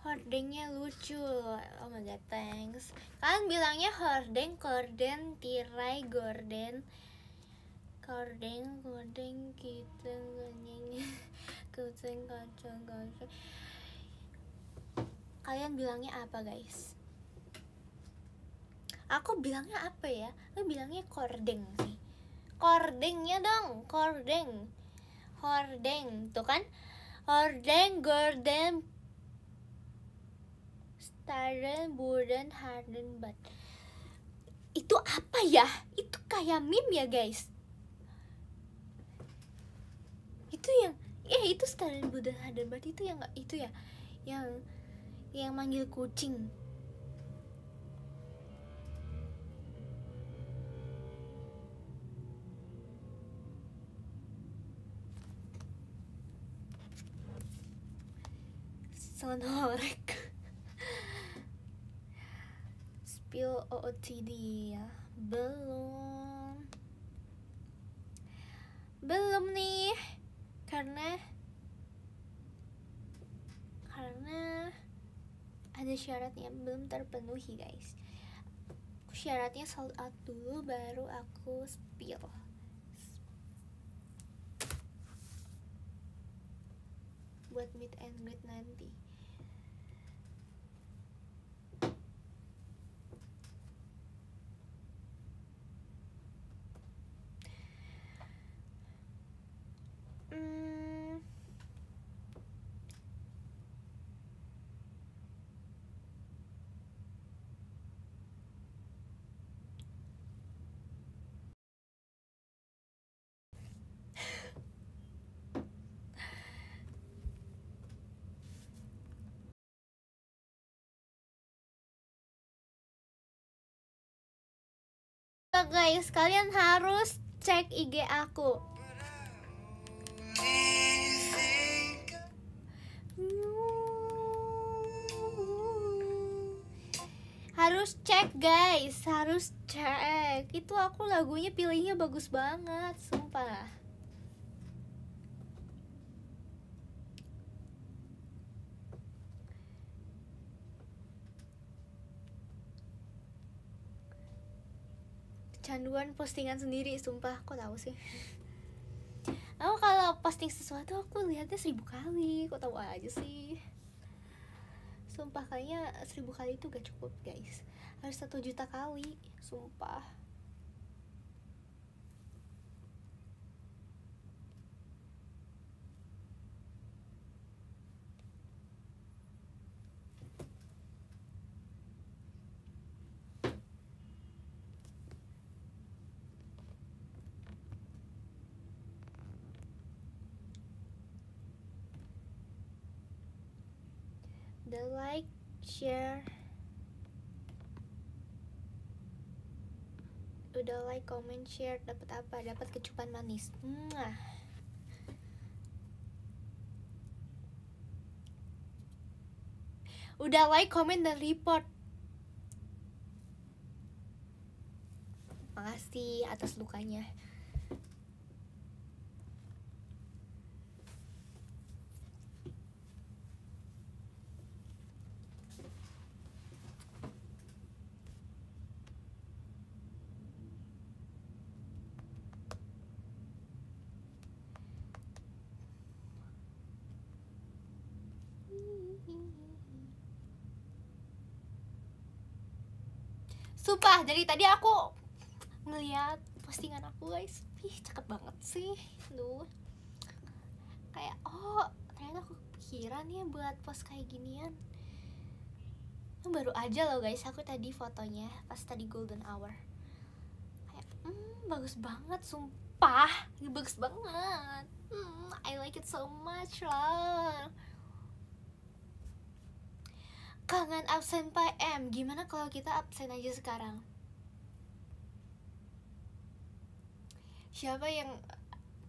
Hordengnya lucu. Oh my god, thanks. Kalian bilangnya hordeng, korden, tirai, gorden, kordeng, kita nganyeng, kucing, kacang. Kalian bilangnya apa guys? Aku bilangnya apa ya? Aku bilangnya kordeng sih. Kordengnya dong, kordeng. Hordeng, tuh kan? Hordeng, gorden, Staren, Burden, Harden, Bud. Itu apa ya? Itu kayak meme ya guys. Itu yang itu Staren, Burden, Harden, Bud itu yang itu ya, yang manggil kucing. Sonorek. Spill OOTD ya. Belum nih. Karena ada syaratnya belum terpenuhi guys. Syaratnya sold out dulu baru aku spill. Buat meet and greet nanti. apa guys? Kalian harus cek IG aku. Harus cek guys, harus cek. Itu aku lagunya pilihnya bagus banget, sumpah. Canduan postingan sendiri, sumpah. Kok tahu sih? Aku kalau posting sesuatu aku lihatnya 1000 kali. Kok tahu aja sih? Sumpah kayaknya 1000 kali itu gak cukup guys. Harus 1 juta kali, sumpah. The like, share. Udah like, comment, share, dapat apa? Dapat kecupan manis. Udah like, comment, dan report. Makasih atas dukanya. Sumpah, dari tadi aku ngeliat postingan aku guys. Ih, cakep banget sih. Duh. Kayak, oh ternyata aku kepikiran ya buat post kayak ginian. Baru aja loh guys, aku tadi fotonya pas tadi golden hour. Kayak, bagus banget, sumpah. Bagus banget. I like it so much lah. Kangen absen PM. Gimana kalau kita absen aja sekarang? Siapa yang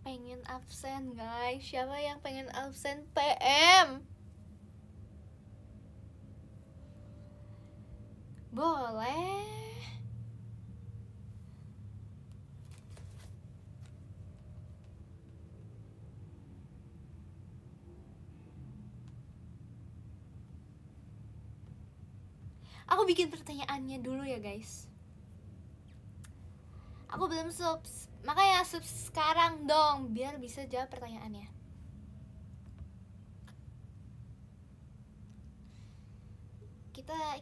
pengen absen guys? Siapa yang pengen absen PM? Boleh. Aku bikin pertanyaannya dulu ya guys. Aku belum subs, makanya subs sekarang dong biar bisa jawab pertanyaannya.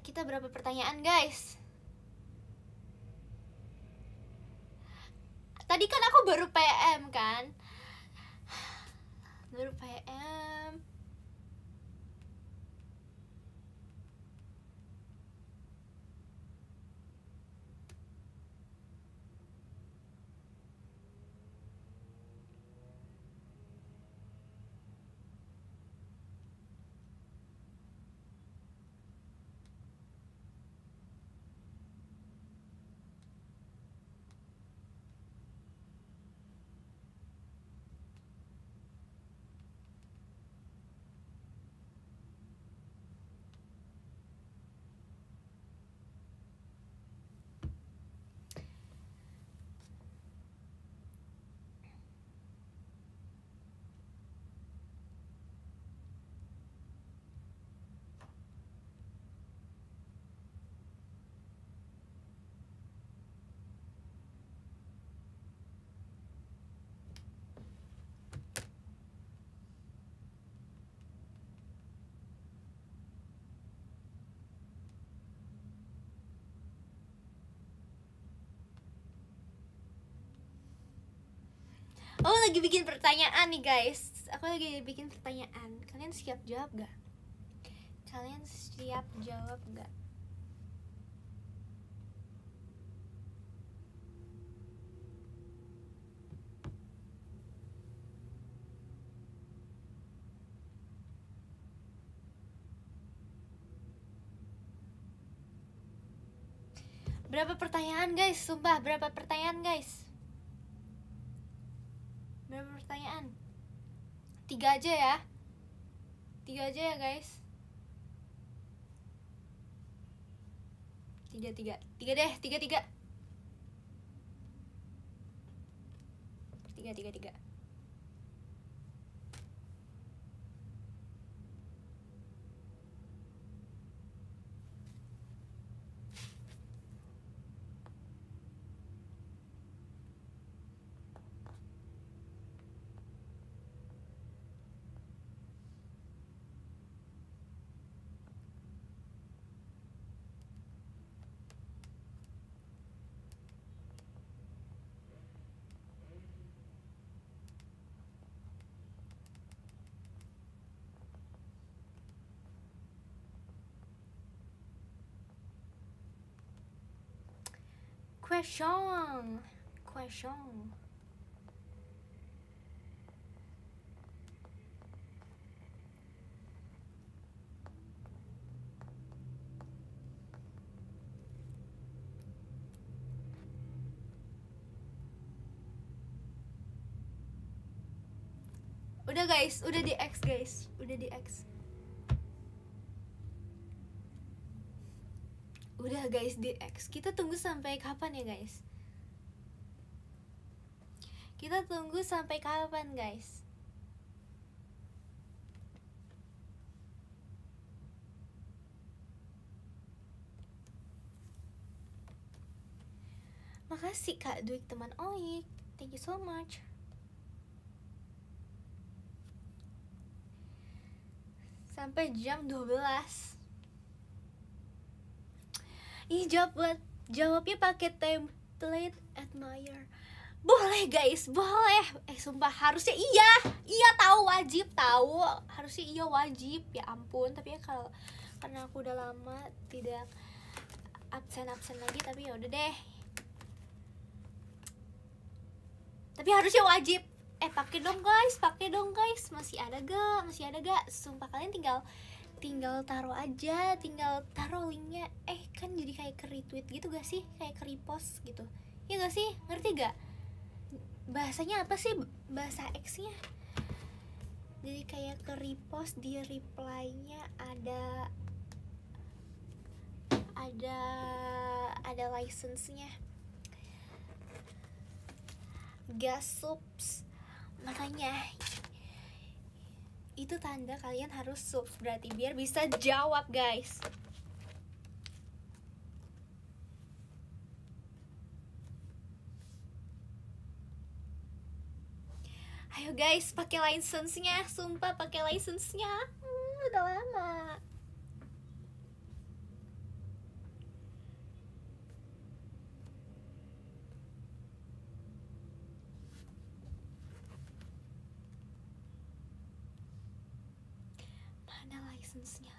Kita berapa pertanyaan guys? Tadi kan aku baru PM kan? Baru PM. Oh lagi bikin pertanyaan nih guys. Aku lagi bikin pertanyaan. Kalian siap jawab gak? Kalian siap jawab gak? Berapa pertanyaan guys? Sumpah, berapa pertanyaan guys? Berapa pertanyaan? 3 aja ya. 3 aja ya guys. 3 deh, 3 3. 3. Question. Udah guys, udah di X guys, udah di X. Udah guys di X. Kita tunggu sampai kapan ya guys? Kita tunggu sampai kapan guys? Makasih Kak Duik teman Oik. Thank you so much. Sampai jam 12. Ih, jawabnya pakai template admire. Boleh guys, boleh. Sumpah harusnya iya tahu, wajib tahu, harusnya iya wajib, ya ampun. Tapi ya kalau karena aku udah lama tidak absen lagi, tapi ya udah deh. Tapi harusnya wajib. Pakai dong guys, masih ada gak? Sumpah kalian tinggal taruh aja, tinggal taruh linknya. Kan jadi kayak ke retweet gitu gak sih, kayak ke repost gitu ya gak sih, ngerti gak bahasanya apa sih, bahasa X-nya? Jadi kayak ke repost, di reply-nya ada license-nya. Gas subs, makanya itu tanda kalian harus subs, berarti biar bisa jawab guys. Ayo guys, pakai license-nya, sumpah pakai license-nya. Udah lama. Mana license-nya?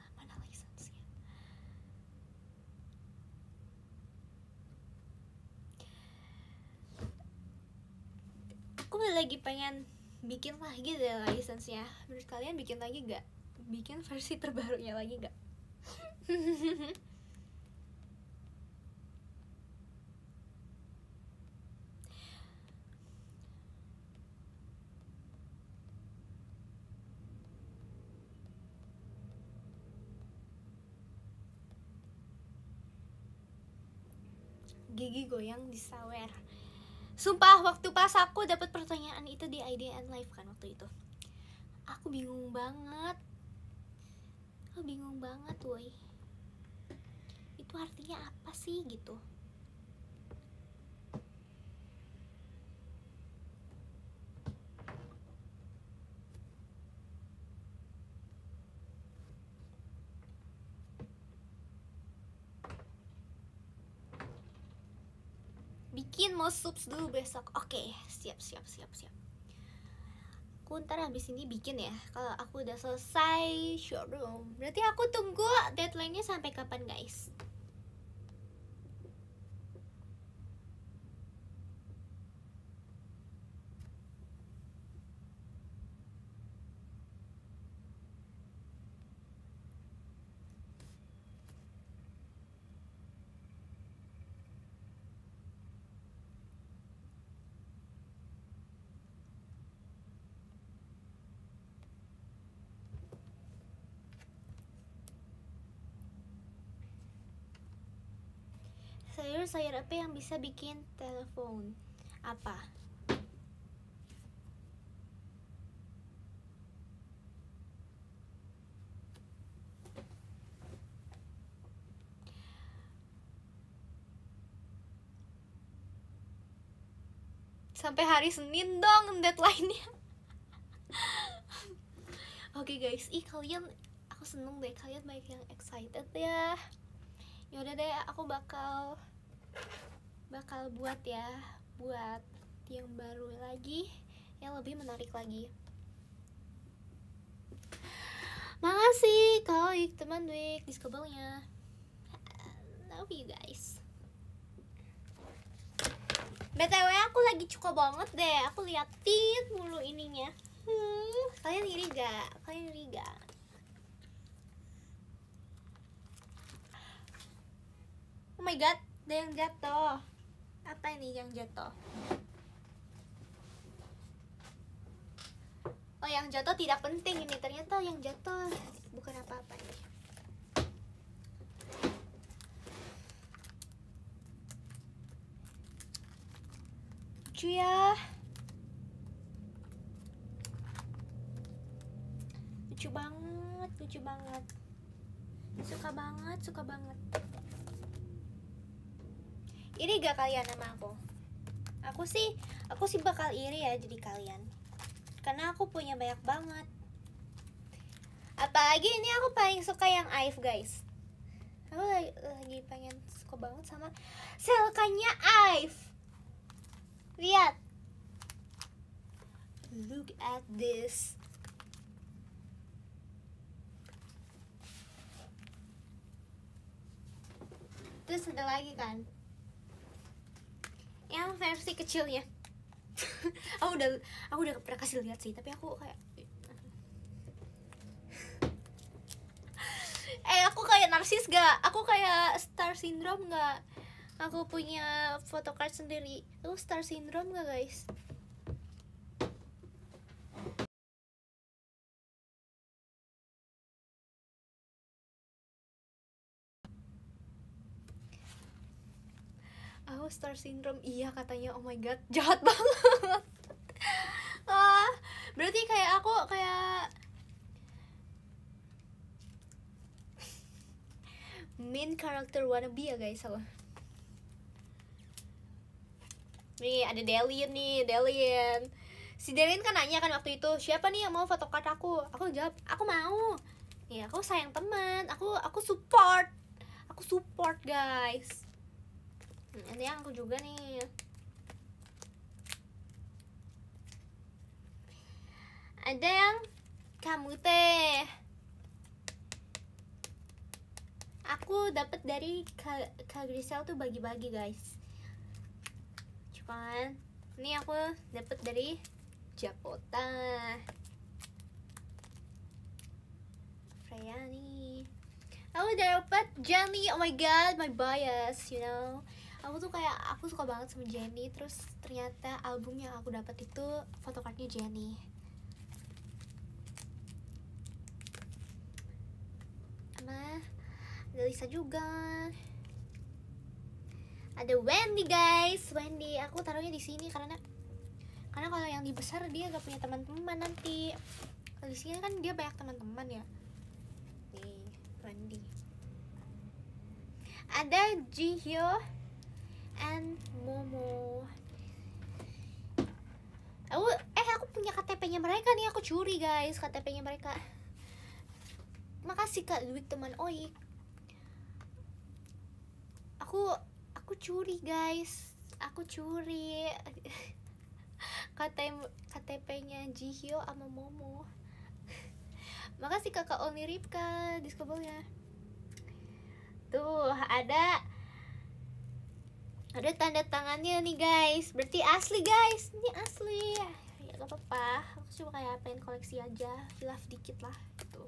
Aku lagi pengen bikin lagi deh license-nya. Menurut kalian bikin lagi gak? Bikin versi terbarunya lagi gak? Gigi goyang di sawer. Sumpah waktu pas aku dapat pertanyaan itu di IDN Live kan waktu itu, aku bingung banget woi. Itu artinya apa sih gitu? Bikin mau subs dulu besok. Oke, siap. Aku ntar habis ini bikin ya. Kalau aku udah selesai showroom, berarti aku tunggu deadline-nya sampai kapan guys? terus layar apa yang bisa bikin telepon? Apa? Sampai hari Senin dong deadline-nya. Oke guys, kalian, aku seneng deh kalian banyak yang excited ya. Yaudah deh, aku bakal buat ya, buat yang baru lagi, yang lebih menarik lagi. Makasih Kak teman Wik diskabelnya. Love you guys. BTW aku lagi suka banget deh, aku liatin mulu ininya. Kalian iri gak? Oh my god, ada yang jatuh. Apa ini yang jatuh? Oh, yang jatuh tidak penting ini. Ternyata yang jatuh bukan apa-apa ini. Lucu ya. Lucu banget. Suka banget. Iri gak kalian sama aku? Aku sih bakal iri ya jadi kalian. Karena aku punya banyak banget. Apalagi ini aku paling suka yang Ive guys. Aku lagi pengen suka banget sama selkanya Ive. Lihat. Look at this. Terus ada lagi kan yang versi kecilnya. aku udah pernah kasih lihat sih, tapi aku kayak aku kayak narsis gak? Aku kayak star syndrome gak? Aku punya photocard sendiri. Lu star syndrome gak guys? Aku star syndrome, iya katanya. Oh my god, jahat banget. Berarti kayak aku kayak main character wannabe ya guys aku. Nih ada Delian nih, si Delian kan nanya kan waktu itu, siapa nih yang mau photocard aku? Aku jawab, aku mau. Ya aku sayang teman, aku support guys. Ini yang aku juga nih. Ada yang kamu teh. Aku dapat dari Kak Grisel tuh bagi-bagi guys. Cuman ini aku dapat dari Jakota. Freya nih. Aku dapat Jennie. Oh my god, my bias, you know. Aku suka banget sama Jennie. Terus ternyata album yang aku dapat itu photocardnya Jennie. Sama ada Lisa juga. Ada Wendy guys, Wendy. Aku taruhnya di sini karena kalau yang di besar dia gak punya teman-teman nanti. Kalau di sini kan dia banyak teman-teman ya. Nih, Wendy. Ada Jihyo and Momo. Aku punya KTP-nya mereka nih, aku curi guys KTP-nya mereka. Makasih Kak Duit teman Oik. Aku curi guys, aku curi KTP-nya Jihyo sama Momo. Makasih kakak Oni Ripka diskobelnya. Tuh ada tanda tangannya nih guys, berarti asli guys, ini asli ya, gak apa-apa. Aku cuma kayak pengen koleksi aja, hilaf dikit lah gitu.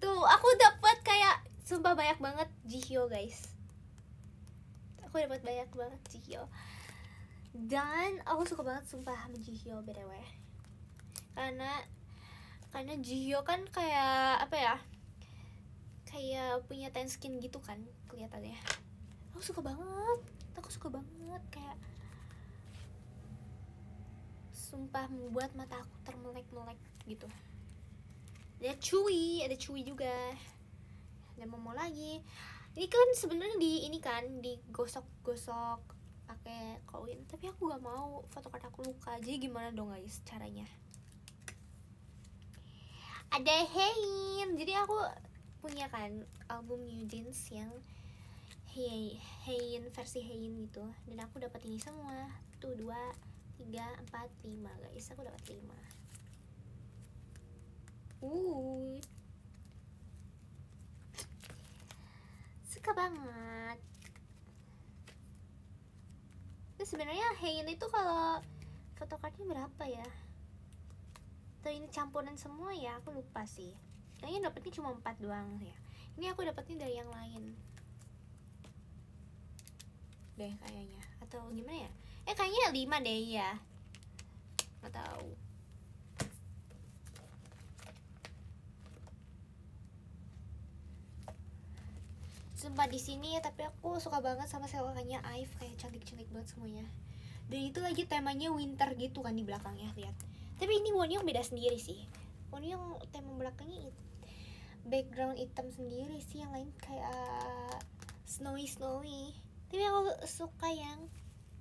Tuh aku dapat kayak sumpah banyak banget Jihyo guys. Aku dapat banyak banget Jihyo. Dan aku suka banget sumpah sama Jihyo btw. Karena Jihyo kan kayak apa ya? kayak punya tan skin gitu kan kelihatannya. Aku suka banget, kayak sumpah membuat mata aku termelek-melek gitu. Ada cuy juga, dan mau lagi. Ini kan sebenarnya ini kan digosok-gosok pakai koin, tapi aku gak mau, photocard aku luka. Jadi gimana dong guys caranya? Ada Hein, jadi aku punya kan album New Jeans yang Hein versi Hein gitu, dan aku dapat ini semua tuh 2, 3, 4, 5 guys. Aku dapat 5. Suka banget. Itu sebenarnya Hein itu kalau photocardnya berapa ya? Atau ini campuran semua ya? Aku lupa sih. Kayaknya dapetnya cuma 4 doang ya. Ini aku dapetnya dari yang lain deh kayaknya, atau gimana ya? Kayaknya 5 deh ya. Nggak tahu. Sumpah di sini ya, tapi aku suka banget sama selokannya Ive, kayak cantik-cantik banget semuanya. Dan itu lagi temanya winter gitu kan di belakangnya, lihat. Tapi ini Wonyoung beda sendiri sih. Wonyoung tema belakangnya background hitam sendiri sih, yang lain kayak snowy. Tapi aku suka yang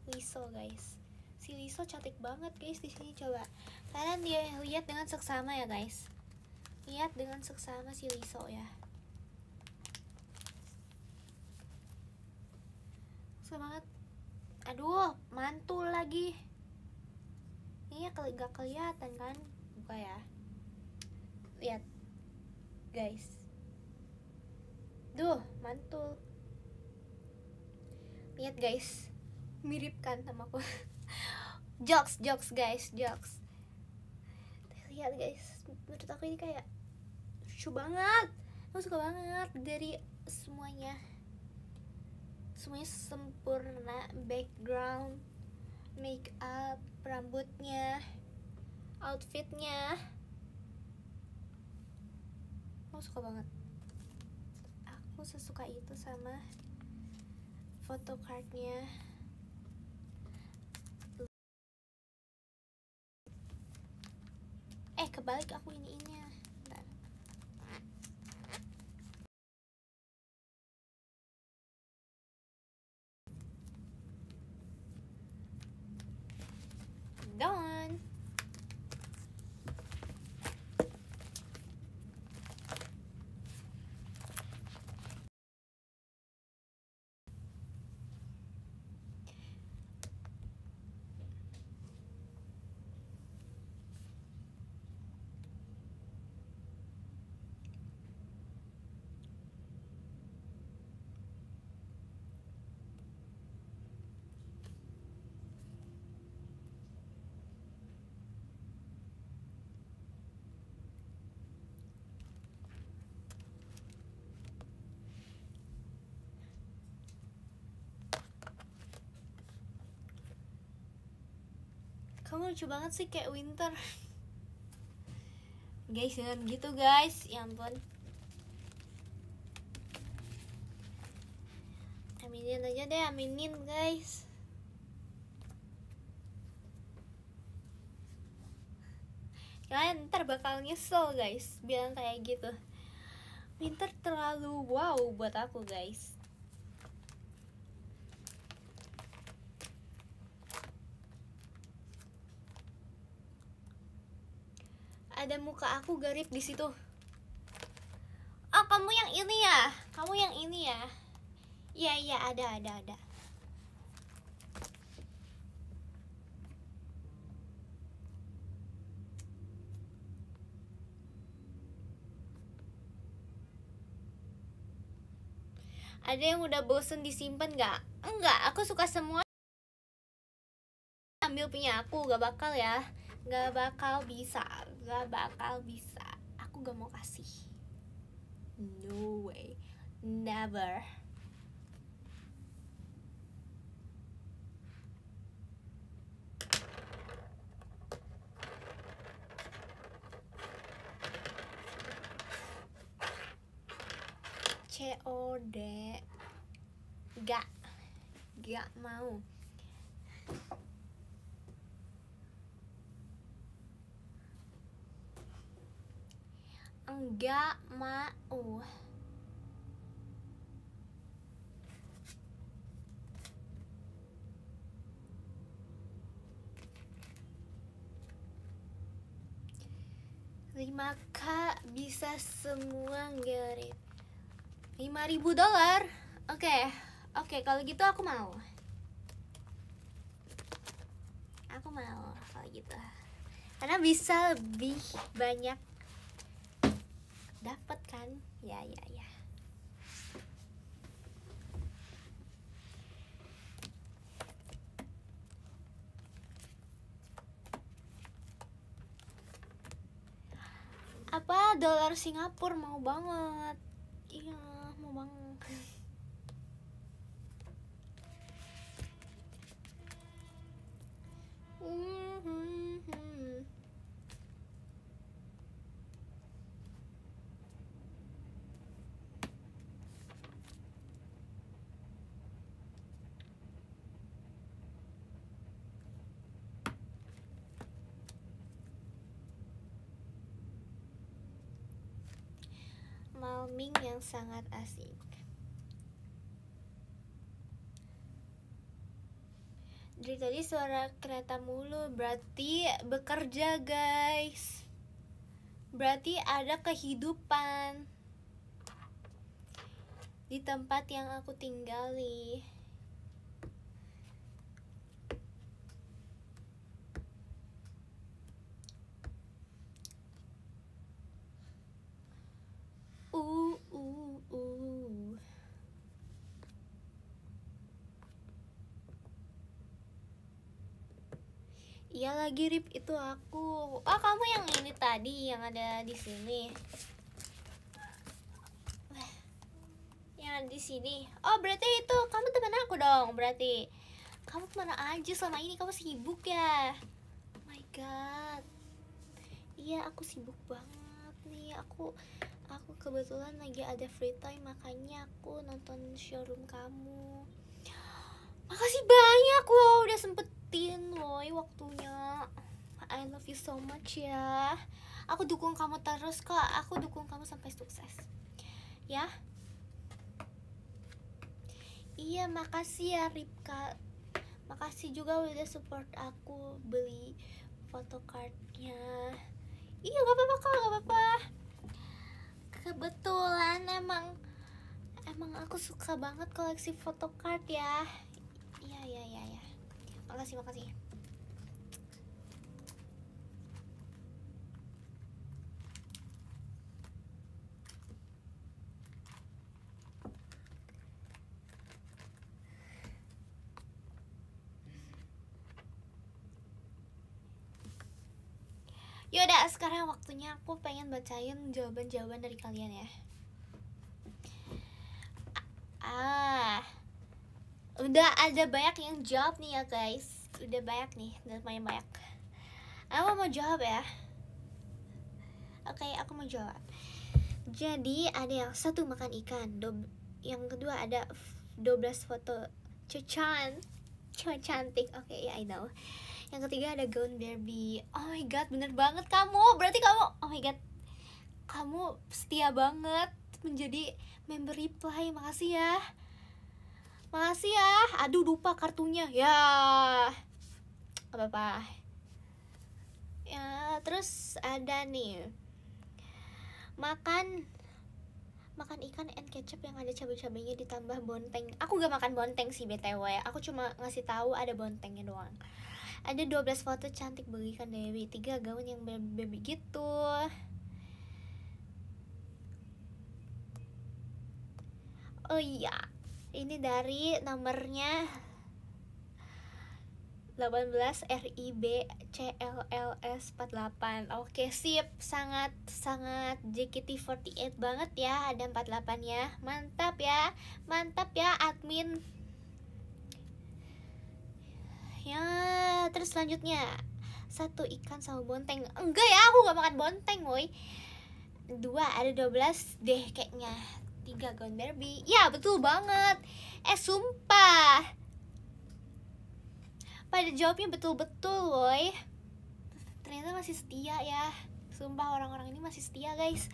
Liso guys. Si Liso cantik banget guys di sini. Coba kalian dia lihat dengan seksama ya guys. Lihat dengan seksama si Liso ya. Suka banget. Aduh, mantul lagi. Ini gak kelihatan kan? Buka ya. Lihat guys. Duh, mantul. Lihat guys. Mirip kan sama aku. jokes guys, jokes. Lihat guys, menurut aku ini kayak lucu banget. Aku suka banget dari semuanya sempurna. Background, make up, rambutnya, outfitnya, aku suka banget. Aku sesuka itu sama photocardnya. Kebalik aku ininya. Bentar. Done. Kamu lucu banget sih kayak winter. Guys, jangan gitu guys. Ya ampun. Aminin aja deh, aminin guys. Kalian ntar bakal nyesel guys bilang kayak gitu. Winter terlalu wow buat aku guys. Ada muka aku garip di situ. Oh, kamu yang ini ya? Kamu yang ini ya? Iya, ada. Ada yang udah bosen disimpan nggak? Enggak, aku suka semua. Ambil punya aku, gak bakal ya. Gak bakal bisa. Aku gak mau kasih. No way. Never. ode. Gak mau. Enggak mau. $5K bisa semua ngerit. $5.000. Oke, kalau gitu aku mau. Kalau gitu. Karena bisa lebih banyak dapat kan? Ya. Apa dolar Singapura mau banget. Iya, mau banget. Malming yang sangat asik. Dari tadi suara kereta mulu, berarti bekerja guys. Berarti ada kehidupan di tempat yang aku tinggali. Iya lagi Rip, itu aku. Oh, kamu yang ini tadi yang ada di sini. Yang ada di sini. Oh, berarti itu kamu teman aku dong. Berarti kamu kemana aja selama ini? Kamu sibuk ya? Oh my god. Iya, aku sibuk banget nih. Aku kebetulan lagi ada free time, makanya aku nonton showroom kamu. Makasih banyak loh udah sempetin loh waktunya. I love you so much ya. Aku dukung kamu terus kok. Aku dukung kamu sampai sukses. Ya. Iya, makasih ya Ripka. Makasih juga udah support aku beli photocardnya. Iya, gak apa-apa kok, gak apa-apa. Kebetulan emang aku suka banget koleksi photocard ya. Iya. Makasih. Yaudah, sekarang waktunya aku pengen bacain jawaban-jawaban dari kalian ya. Udah ada banyak yang jawab nih ya guys. Udah banyak nih, udah lumayan banyak. Aku mau jawab ya. Oke, aku mau jawab. Jadi ada yang satu makan ikan, yang kedua ada 12 foto cucan cantik. Oke, ya I know. Yang ketiga ada gaun Barbie. Oh my god, bener banget kamu. Berarti kamu, oh my god, kamu setia banget menjadi member Reply. Makasih ya. Aduh, lupa kartunya. Ya, gak apa-apa. Ya, terus ada nih makan ikan and ketchup yang ada cabai-cabainya ditambah bonteng. Aku gak makan bonteng sih BTW. Aku cuma ngasih tahu ada bontengnya doang. Ada 12 foto cantik bagikan Dewi, 3 gaun yang baby gitu. Oh iya, ini dari nomornya 18 RIB CLLS 48. Oke, sip. Sangat JKT48 banget ya. Ada 48 ya. Mantap ya admin. Ya, terus selanjutnya 1 ikan sama bonteng. Enggak ya, aku gak makan bonteng, woy. 2, ada 12 deh kayaknya. 3 gaun Barbie. Ya betul banget. Sumpah, pada jawabnya betul-betul woy. Ternyata masih setia ya. Sumpah orang-orang ini masih setia guys.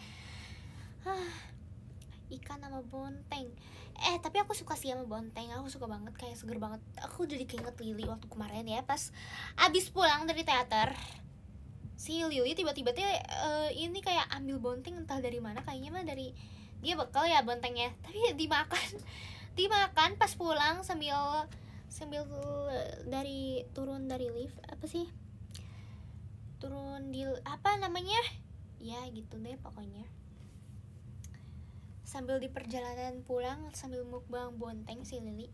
Ikan sama bonteng. Tapi aku suka sih sama bonteng. Aku suka banget, kayak seger banget. Aku jadi keinget Lily waktu kemarin ya, pas abis pulang dari teater. Si Lily tiba-tiba ini kayak ambil bonteng entah dari mana. Kayaknya mah dari dia bekal ya bontengnya. Tapi dimakan pas pulang sambil turun dari lift. Apa sih? Turun di apa namanya? Ya gitu deh pokoknya. Sambil di perjalanan pulang sambil mukbang bonteng si Lily.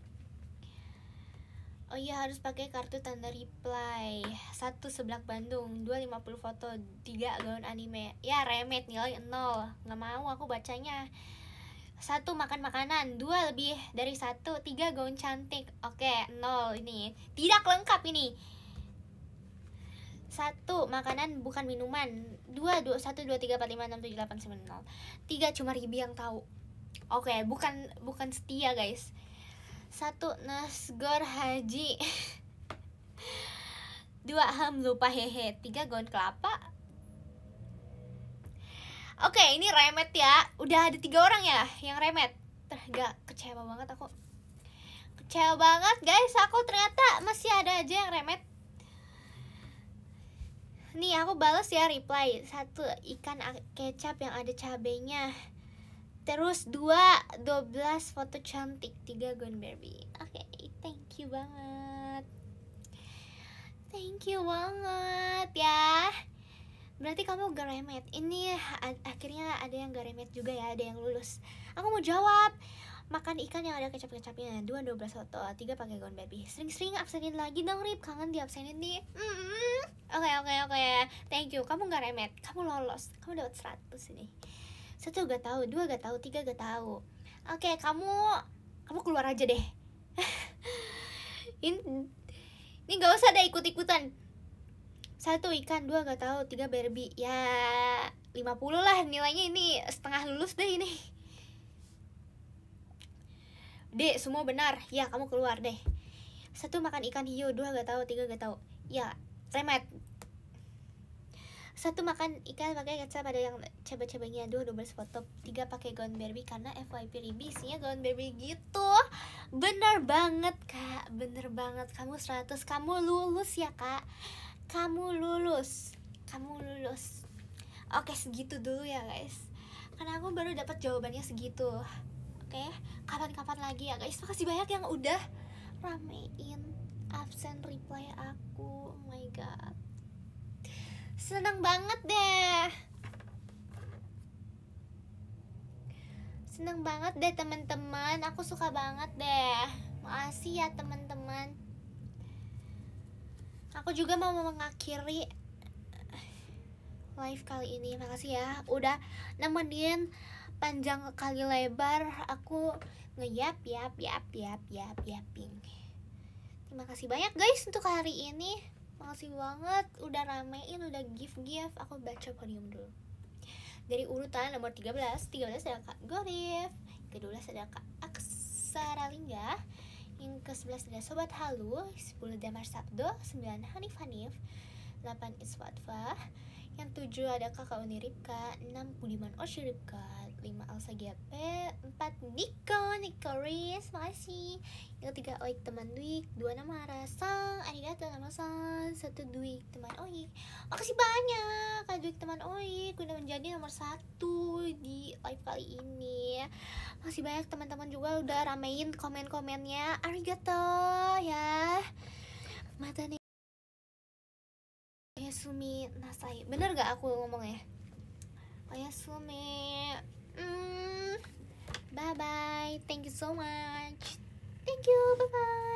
Oh iya, harus pakai kartu tanda reply. 1 seblak Bandung, 2 50 foto, 3 gaun anime. Ya remet, nilai 0. Nggak mau aku bacanya. 1 makan makanan, 2 lebih dari 1, 3 gaun cantik. Oke, 0 ini. Tidak lengkap ini. 1 makanan bukan minuman. 2 1 2 3 4 5 6 7 8 9 0. 3 cuma Ribi yang tahu. Oke, bukan setia guys. 1 nasgor haji. 2 lupa hehe. 3 gaun kelapa. Oke, ini remet ya. Udah ada 3 orang ya yang remet. Gak, kecewa banget aku. Kecewa banget guys. Aku ternyata masih ada aja yang remet. Nih aku balas ya reply. 1 ikan kecap yang ada cabenya. Terus 2 12 foto cantik, 3 gaun Barbie. Oke, thank you banget. Thank you banget ya. Berarti kamu gak remet. Ini akhirnya ada yang gak remet juga ya, ada yang lulus. Aku mau jawab. Makan ikan yang ada kecap-kecapnya. 2 12 foto, 3 pakai gaun Barbie. Sering-sering absenin lagi dong Rip. Kangen diabsenin nih. Oke. Thank you. Kamu gak remet. Kamu lolos. Kamu dapat 100 ini. 1 gak tahu, 2 gak tahu, 3 gak tahu. Oke, kamu keluar aja deh. Ini gak usah ada ikut-ikutan. 1 ikan, 2 gak tahu, 3 Barbie. Ya 50 lah nilainya, ini setengah lulus deh ini. Dek, semua benar. Ya, kamu keluar deh. 1 makan ikan hiu, 2 gak tahu, 3 gak tahu. Ya, remet. 1 makan ikan pakai kecap ada yang coba-cobanya. 2 12 foto, 3 pakai gaun Barbie karena FYP Ribi isinya gaun Barbie gitu. Bener banget kak, bener banget. Kamu 100, kamu lulus ya kak. Kamu lulus. Oke, segitu dulu ya guys. Karena aku baru dapat jawabannya segitu. Oke, kapan-kapan lagi ya guys. Makasih banyak yang udah ramein absen reply aku. Oh my god, seneng banget deh. Seneng banget deh teman-teman. Aku suka banget deh. Makasih ya teman-teman. Aku juga mau mengakhiri live kali ini. Makasih ya udah nemenin panjang kali lebar aku yaping. Terima kasih banyak guys untuk hari ini. Makasih banget udah ramein, udah give. Aku baca podium dulu. Dari urutan nomor 13 ada Kak Gorif, ke-12 ada Kak Aksara Lingga, yang ke-11 ada Sobat Halu, 10 Damar Sabdo, 9 Hanif, 8 Iswatfa, yang 7 ada Kakak Uni Ripka, 6 Budiman Oshi Ripka, 5 Alsa GP, 4 Niko Riz, makasih. Yang 3 Oik teman Dwik, 2 nama Rasang, arigato nama-san, 1 Dwik teman Oik. Makasih banyak Kak Dwik teman Oik udah menjadi nomor 1 di live kali ini. Makasih banyak teman-teman juga udah ramein komen-komennya. Arigato ya. Mata nih Oyasumi Nasai. Bener gak aku ngomongnya? Oyasumi. Bye bye. Thank you so much. Thank you. Bye bye.